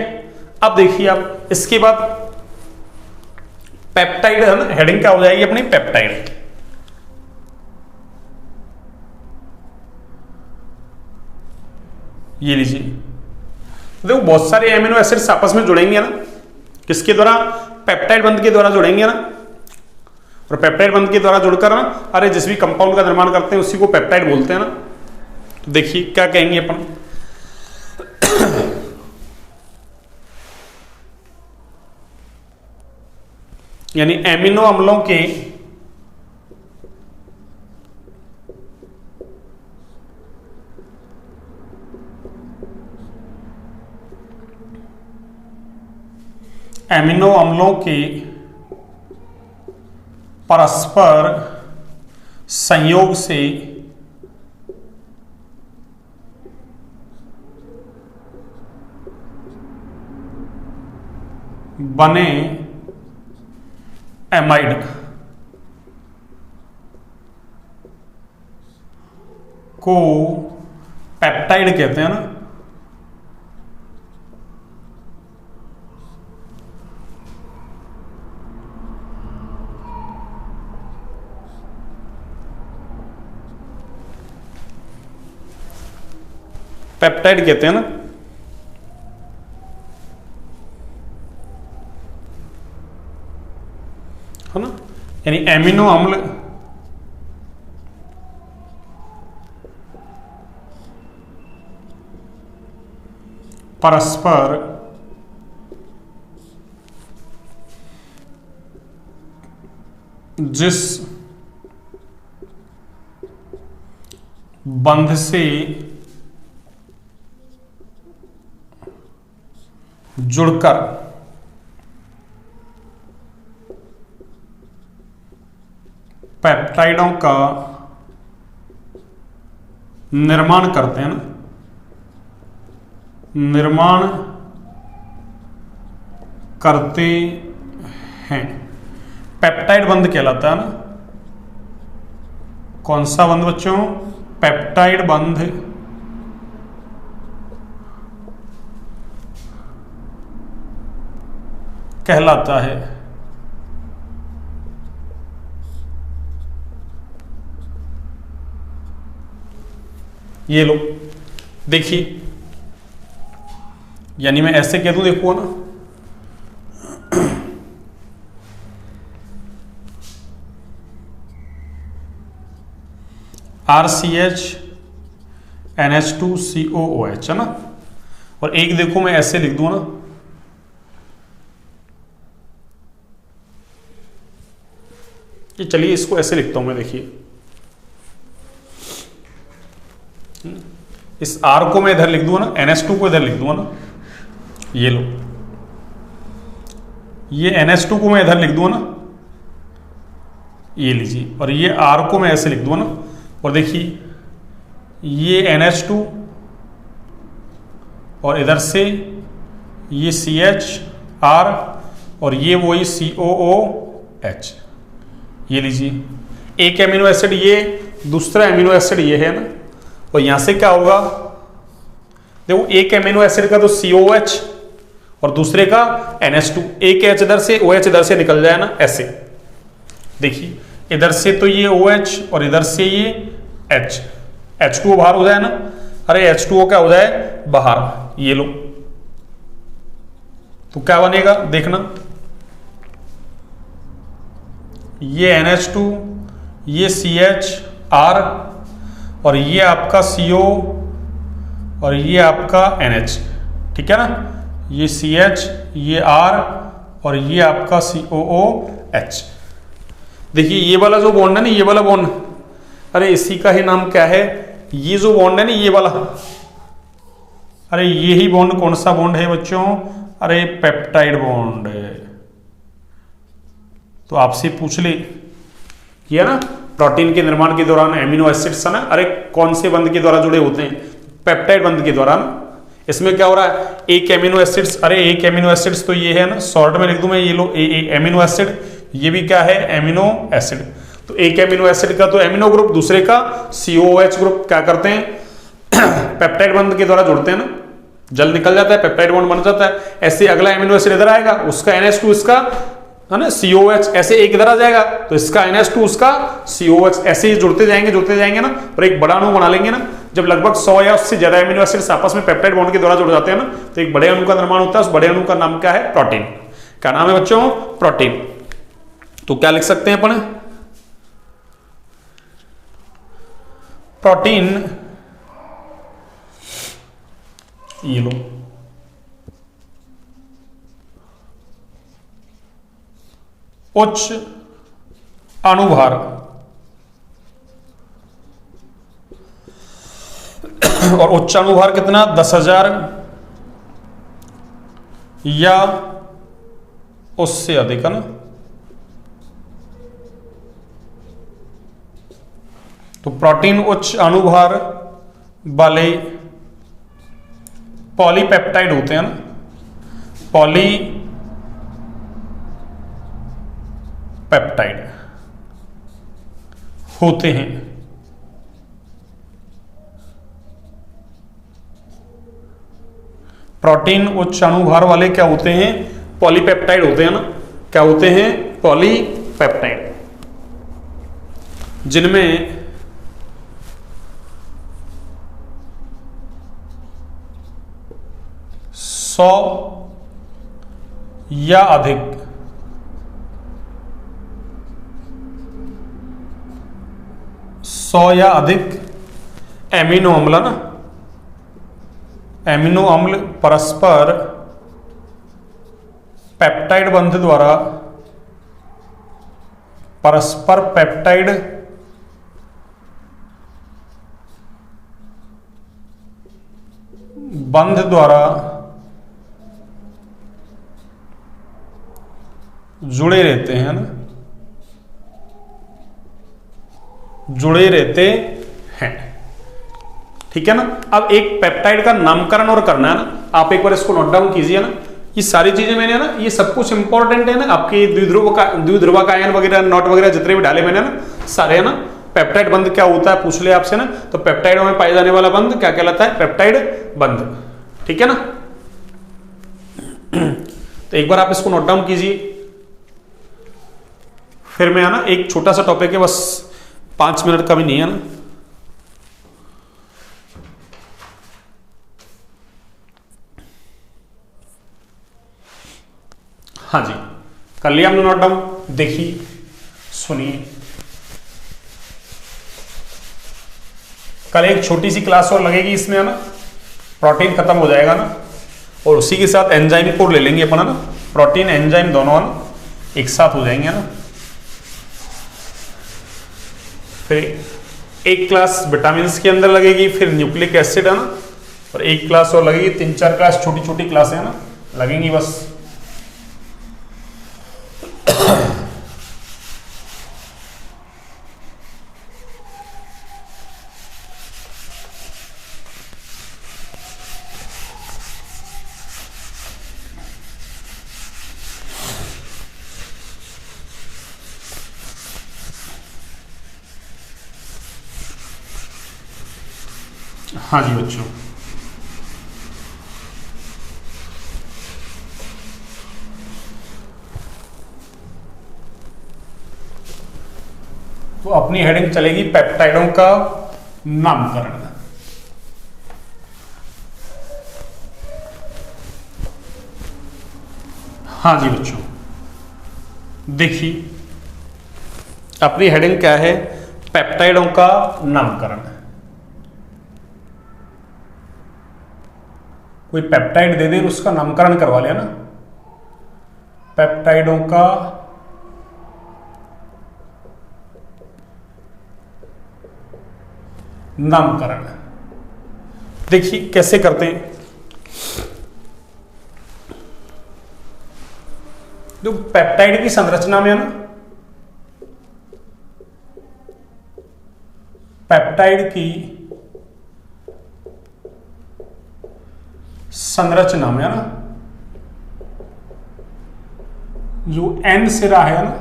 अब देखिए आप इसके बाद पेप्टाइड है ना, हेडिंग क्या हो जाएगी अपनी, पेप्टाइड। ये लीजिए, देखो बहुत सारे एमिनो एसिड्स आपस में जुड़ेंगे ना, किसके द्वारा, पेप्टाइड बंध के द्वारा जुड़ेंगे ना। और पेप्टाइड बंध के द्वारा जुड़कर ना, अरे जिस भी कंपाउंड का निर्माण करते हैं उसी को पेप्टाइड बोलते हैं ना। तो देखिए क्या कहेंगे अपन, यानी एमिनो अम्लों के परस्पर संयोग से बने एमाइड को पेप्टाइड कहते हैं ना। पेप्टाइड कहते हैं ना। है ना, यानी एमिनो अम्ल परस्पर जिस बंध से जुड़कर पेप्टाइडों का निर्माण करते हैं ना, निर्माण करते हैं। पेप्टाइड बंध कहलाता है ना। कौन सा बंध बच्चों? पेप्टाइड बंध कहलाता है। ये लो देखिए, यानी मैं ऐसे कह दूं, देखो ना, RCH NH2COOH है ना। और एक देखो मैं ऐसे लिख दूं ना, कि चलिए इसको ऐसे लिखता हूं मैं, देखिए इस R को मैं इधर लिख दूंगा ना, NH2 को इधर लिख दूंगा ना, ये लो, ये NH2 को मैं इधर लिख दूंगा ना, ये लीजिए, और ये R को मैं ऐसे लिख दूंगा ना, और देखिए ये NH2 और इधर से ये CHR और ये वही COOH, ये लीजिए, एक एमिनो एसिड ये, दूसरा एमिनो एसिड ये है ना। और यहां से क्या होगा, देखो एक एमिनो एसिड का तो COH और दूसरे का NH2, एक H इधर से OH इधर से निकल जाए ना, ऐसे देखिए, इधर से तो ये OH और इधर से ये H, H2O बाहर हो जाए ना, अरे H2O क्या हो जाए बाहर, ये लो, तो क्या बनेगा देखना, ये NH2, ये CHR और ये आपका CO और ये आपका NH, ठीक है ना, ये CH, ये R और ये आपका COOH। देखिए ये वाला जो बॉन्ड है ना, ये वाला बॉन्ड, अरे इसी का ही नाम क्या है, ये जो बॉन्ड है ना ये वाला, अरे ये ही बॉन्ड कौन सा बॉन्ड है बच्चों, अरे पेप्टाइड बॉन्ड। तो आपसे पूछ ले किया ना, प्रोटीन के निर्माण के दौरान एमिनो एसिड्स है ना, अरे कौन से बंध के द्वारा जुड़े होते हैं, पेप्टाइड बंध के द्वारा ना। इसमें क्या हो रहा है, एक एमिनो एसिड्स, अरे एक एमिनो एसिड्स तो ये है ना, शॉर्ट में लिख दूं मैं, ये लो एमिनो एसिड, ये भी क्या है एमिनो एसिड। तो एक एमिनो एसिड का तो एमिनो ग्रुप, दूसरे का COOH ग्रुप क्या करते हैं पेप्टाइड बंध के द्वारा जुड़ते हैं ना, जल निकल जाता है, पेप्टाइड बॉन्ड बन जाता है। ऐसे अगला एमिनो एसिड इधर आएगा, उसका NH2 इसका है ना COH, ऐसे एक इधर आ जाएगा तो इसका NH2 उसका COH, ऐसे ही जुड़ते जाएंगे ना, और एक बड़ा अणु बना लेंगे ना। जब लगभग 100 या उससे ज्यादा एमिनो एसिड्स आपस में पेप्टाइड बॉन्ड के द्वारा जुड़ जाते हैं ना, तो एक बड़े अणु का निर्माण होता है। उस बड़े अणु का नाम क्या है, प्रोटीन। क्या नाम है बच्चों, प्रोटीन। तो क्या लिख सकते हैं अपन, प्रोटीन, ये लो, उच्च अणुभार और उच्च अणुभार कितना, 10,000 या उससे अधिक है ना। तो प्रोटीन उच्च अणुभार वाले पॉलीपेप्टाइड होते हैं ना, पॉलीपेप्टाइड होते हैं। प्रोटीन उच्च अणुभार वाले क्या होते हैं, पॉलीपेप्टाइड होते हैं ना। क्या होते हैं, पॉलीपेप्टाइड, जिनमें या अधिक एमिनो अम्ल ना, एमिनो अम्ल परस्पर पेप्टाइड बंध द्वारा, परस्पर पेप्टाइड बंध द्वारा जुड़े रहते हैं ना, जुड़े रहते हैं, ठीक है ना। अब एक पेप्टाइड का नामकरण और करना है ना, आप एक बार इसको नोट डाउन कीजिए ना। ये सारी चीजें मैंने ना, ये सब कुछ इंपॉर्टेंट है ना, आपके द्विध्रुवकायन वगैरह नॉट वगैरह जितने भी डाले मैंने ना सारे, है ना। पेप्टाइड बंध क्या होता है पूछ ले आपसे ना, तो पेप्टाइडों में पाए जाने वाला बंध क्या कहलाता है? पेप्टाइड बंध, ठीक है ना। तो एक बार आप इसको नोट डाउन कीजिए, फिर मैं आना एक छोटा सा टॉपिक है, बस 5 मिनट का भी नहीं है ना। हाँ जी, कर लिया हमने नोट डाउन। देखिए सुनिए, कल एक छोटी सी क्लास और लगेगी इसमें, है ना। प्रोटीन खत्म हो जाएगा ना, और उसी के साथ एंजाइम को ले लेंगे अपन, है ना। प्रोटीन एंजाइम दोनों, है ना, एक साथ हो जाएंगे, है ना। फिर एक क्लास विटामिन के अंदर लगेगी, फिर न्यूक्लिक एसिड, है ना, और एक क्लास और लगेगी। 3-4 क्लास छोटी छोटी क्लासें, है ना, लगेंगी बस। हाँ जी बच्चों, तो अपनी हेडिंग चलेगी पेप्टाइडों का नामकरण। हाँ जी बच्चों, देखिए अपनी हेडिंग क्या है? पेप्टाइडों का नामकरण। कोई पेप्टाइड दे दे उसका नामकरण करवा लिया ना, पेप्टाइडों का नामकरण। देखिए कैसे करते हैं। जो पेप्टाइड की संरचना में है ना, पेप्टाइड की संरचना में, है ना, जो एन सिरा है ना,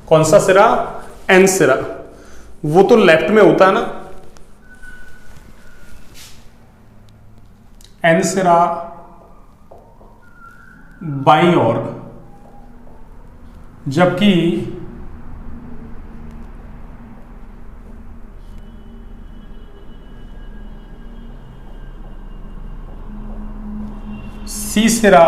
कौन सा सिरा? एन सिरा, वो तो लेफ्ट में होता है ना, एन सिरा बाईं ओर, जबकि सी सिरा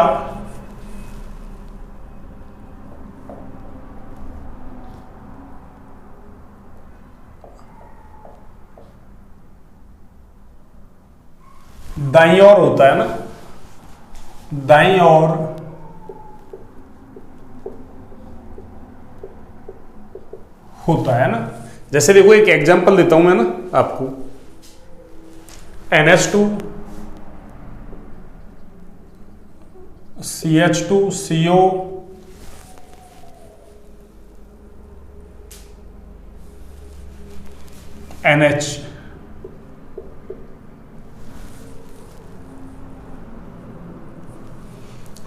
दाईं ओर होता है ना, दाईं ओर होता है ना। जैसे देखो एक एग्जांपल देता हूं मैं ना आपको, NH2 CH2 CO NH,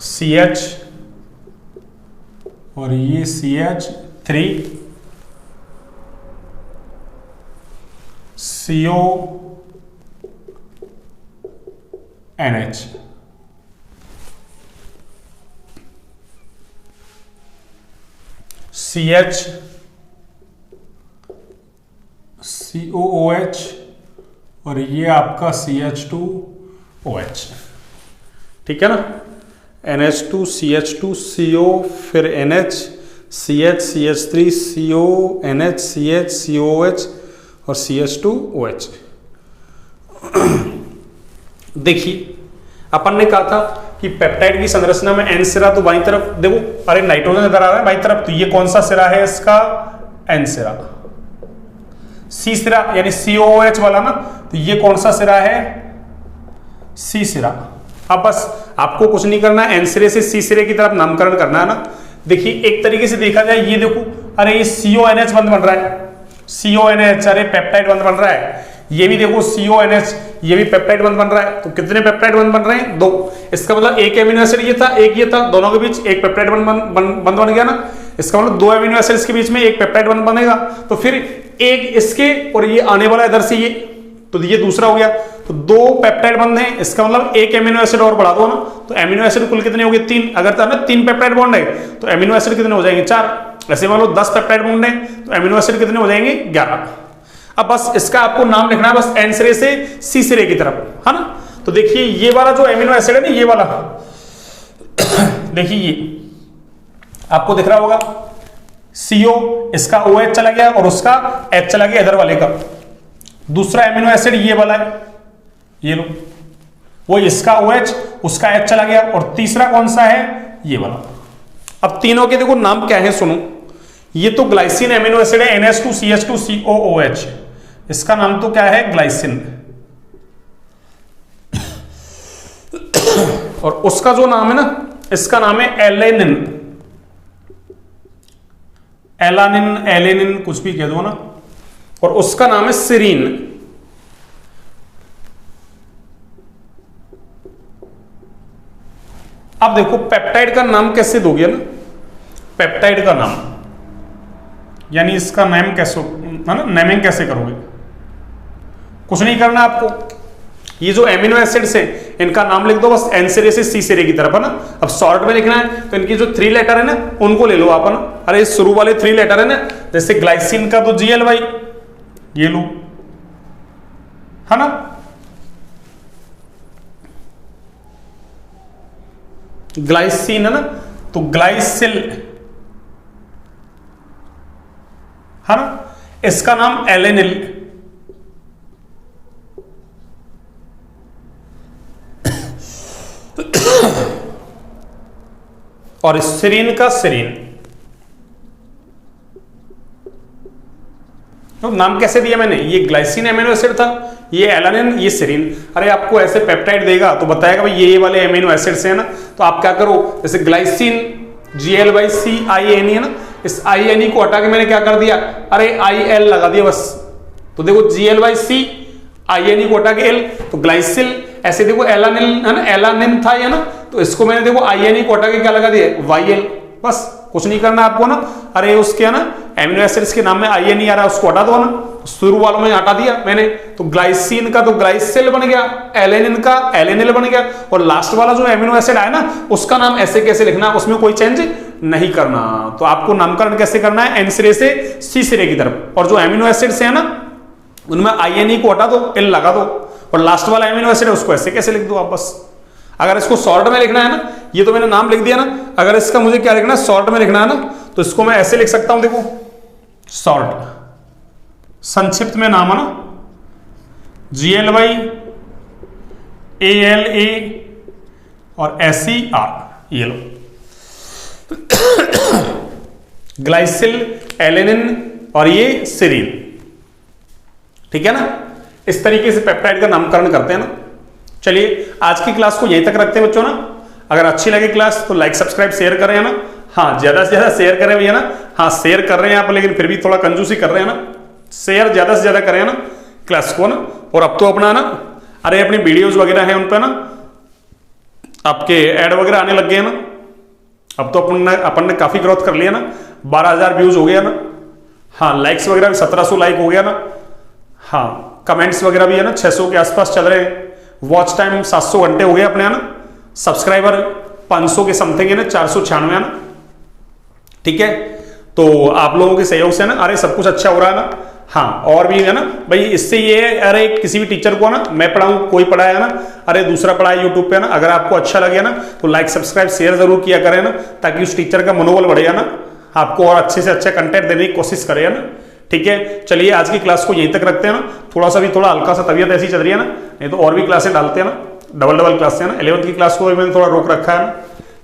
CH और ये CH3 CO NH। CH COOH और ये आपका CH2OH, ठीक है ना। NH2 CH2 CO फिर NH CH CH3 CO NH CH COOH और CH2OH। देखिए अपन ने कहा था कि पेप्टाइड की संरचना में एन सिरा, तो बाईं तरफ देखो, अरे नाइट्रोजन इधर आ रहा है बाईं तरफ, तो ये कौन सा सिरा है इसका? एन सिरा। सी सिरा यानी COOH वाला ना, तो ये कौन सा सिरा है? सी सिरा। अब बस आपको कुछ नहीं करना है, एन सिरे से सी सिरे की तरफ नामकरण करना है ना। देखिए एक तरीके से देखा जाए, ये देखो, अरे ये CONH बंध बन रहा है, CONH, अरे पेप्टाइड बंध बन रहा है। ये भी देखो CONH, ये भी पेप्टाइड बंध बन रहा है। तो कितने पेप्टाइड बंध बन रहे हैं? 2। इसका मतलब एक एमिनो एसिड ये था, एक ये था, दोनों के बीच एक पेप्टाइड बंध बन गया ना। इसका मतलब 2 एमिनो एसिड्स के बीच में एक पेप्टाइड बंध बनेगा। तो फिर एक इसके और ये आने वाला इधर से ये, तो ये दूसरा हो गया। तो 2 पेप्टाइड बंध हैं, इसका मतलब एक एमिनो एसिड और बढ़ा दो ना। तो एमिनो एसिड कुल कितने हो गए? 3। अगर था ना 3 पेप्टाइड बॉन्ड है तो एमिनो एसिड कितने हो जाएंगे? 4। ऐसे मान लो 10 पेप्टाइड बॉन्ड है तो एमिनो एसिड कितने हो जाएंगे? 11। अब बस इसका आपको नाम लिखना है, बस N सिरे से C सिरे की तरफ, है ना। तो देखिए ये वाला जो एमिनो एसिड है ना, ये वाला देखिए ये आपको दिख रहा होगा CO, इसका OH चला गया और उसका H चला गया इधर वाले का। दूसरा एमिनो एसिड ये वाला है, ये लो, वो इसका OH उसका H चला गया। और तीसरा कौन सा है? ये वाला। अब तीनों के देखो नाम क्या है सुनो। ये तो ग्लाइसिन एमिनो एसिड है, NH2CH2COOH, इसका नाम तो क्या है? ग्लाइसिन। और उसका जो नाम है ना, इसका नाम है एलेनिन। एलेनिन कुछ भी कह दो ना। और उसका नाम है सीरीन। अब देखो पेप्टाइड का नाम कैसे दोगे ना, पेप्टाइड का नाम यानी इसका नेम कैसे, है ना, नेमिंग कैसे करोगे? कुछ नहीं करना आपको, ये जो एमिनो एसिड्स है इनका नाम लिख दो बस N सिरे से C सिरे की तरफ, है ना। अब शॉर्ट में लिखना है तो इनकी जो 3 लेटर है ना उनको ले लो आप, है ना। अरे शुरू वाले 3 लेटर है ना, जैसे ग्लाइसिन का तो GL भाई, ये लो, है ना। ग्लाइसिन है ना, तो ग्लाइसिल, है ना। इसका नाम एलेनिल, और सीरीन का सीरीन। तो नाम कैसे दिया मैंने? ये ग्लाइसिन एमिनो एसिड था, ये एलानिन, ये सीरीन। अरे आपको ऐसे पेप्टाइड देगा तो बताएगा भाई ये वाले एमिनो एसिड्स हैं ना, तो आप क्या करो, जैसे ग्लाइसिन GL/CINE है ना, इस INE को हटा के मैंने क्या कर दिया, अरे IL लगा दिया बस। तो देखो GL/C, INE को हटा के L, तो ग्लाइसिल। ऐसे देखो एलानिल है ना, एलानिन था ये ना, तो इसको मैंने देखो INE को हटा के क्या लगा दिया, YL। बस कुछ नहीं करना आपको ना। अरे उसके है ना एमिनो एसिड्स के नाम में INE आ रहा है, उसको हटा दो ना। शुरू वालों में हटा दिया मैंने, तो ग्लाइसिन का तो ग्लाइसिल बन गया, एलेनिन का एलेनिल बन गया, और लास्ट वाला जो एमिनो एसिड आया ना उसका नाम ऐसे कैसे लिखना, उसमें कोई चेंज नहीं करना। तो आपको नामकरण कैसे करना है? N सिरे से C सिरे की तरफ, और जो एमिनो एसिड्स है ना उनमें INE को हटा दो, L लगा दो, और लास्ट वाला एमिनो एसिड है उसको ऐसे कैसे लिख दो आप बस। अगर इसको शॉर्ट में लिखना है ना, ये तो मैंने नाम लिख दिया ना, अगर इसका मुझे क्या लिखना है, शॉर्ट में लिखना है ना, तो इसको मैं ऐसे लिख सकता हूं, देखो शॉर्ट, संक्षिप्त में नाम है ना, GL/ALA और SER, ये लो, ग्लाइसिल, एलेनिन और ये सीरीन। ठीक है ना। इस तरीके से पेप्टाइड का नामकरण करते हैं ना। चलिए आज की क्लास को यहीं तक रखते हैं बच्चों ना। अगर अच्छी लगे क्लास तो लाइक सब्सक्राइब शेयर करें, है ना। हाँ ज्यादा से ज्यादा शेयर करें भैया ना। हाँ शेयर कर रहे हैं आप, लेकिन फिर भी थोड़ा कंजूसी कर रहे हैं ना। शेयर ज्यादा से ज्यादा करें ना क्लास को ना। और अब तो अपना ना, अरे अपनी वीडियोज वगैरह है उन पर ना आपके ऐड वगैरह आने लग गए हैं ना। अब तो अपन ने काफी ग्रोथ कर लिया ना, 12,000 व्यूज हो गया ना। हाँ लाइक्स वगैरह भी 1700 लाइक हो गया ना। हाँ कमेंट्स वगैरह भी है ना 600 के आसपास चल रहे हैं। वॉच टाइम 700 घंटे हो गए अपने, है ना। सब्सक्राइबर 500 के समथिंग है ना, 496 है ना। ठीक है, तो आप लोगों के सहयोग से ना अरे सब कुछ अच्छा हो रहा है ना। हाँ और भी है ना भाई, इससे ये है अरे किसी भी टीचर को ना मैं पढ़ाऊं, कोई पढ़ाया ना, अरे दूसरा पढ़ाया यूट्यूब पे ना, अगर आपको अच्छा लगे ना तो लाइक सब्सक्राइब शेयर जरूर किया करें ना, ताकि उस टीचर का मनोबल बढ़ेगा ना, आपको और अच्छे से अच्छा कंटेंट देने की कोशिश करेगा ना। ठीक है, चलिए आज की क्लास को यहीं तक रखते हैं ना। थोड़ा हल्का सा तबीयत ऐसी चल रही है ना, नहीं तो और भी क्लासें डालते हैं ना, डबल क्लास है ना। 11th की क्लास को भी मैंने थोड़ा रोक रखा है ना।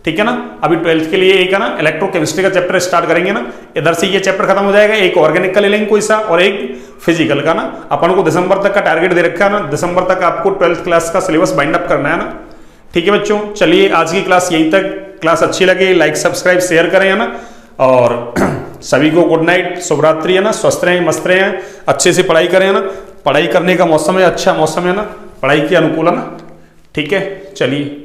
ठीक है ना, अभी 12th के लिए एक है ना इलेक्ट्रोकेमिस्ट्री का चैप्टर स्टार्ट करेंगे ना। इधर से ये चैप्टर खत्म हो जाएगा, एक ऑर्गेनिक का ले लेंगे कोई सा और एक फिजिकल का ना। अपन को दिसंबर तक का टारगेट दे रखा है ना, दिसंबर तक आपको 12th क्लास का सिलेबस बाइंड अप करना है ना। ठीक है बच्चों, चलिए आज की क्लास यहीं तक। क्लास अच्छी लगे लाइक सब्सक्राइब शेयर करें, है ना। और सभी को गुड नाइट, शुभ रात्रि, है ना। स्वस्थ रहें, मस्त रहें, अच्छे से पढ़ाई करें, है ना। पढ़ाई करने का मौसम है, अच्छा मौसम है ना, पढ़ाई के अनुकूल है ना। ठीक है, चलिए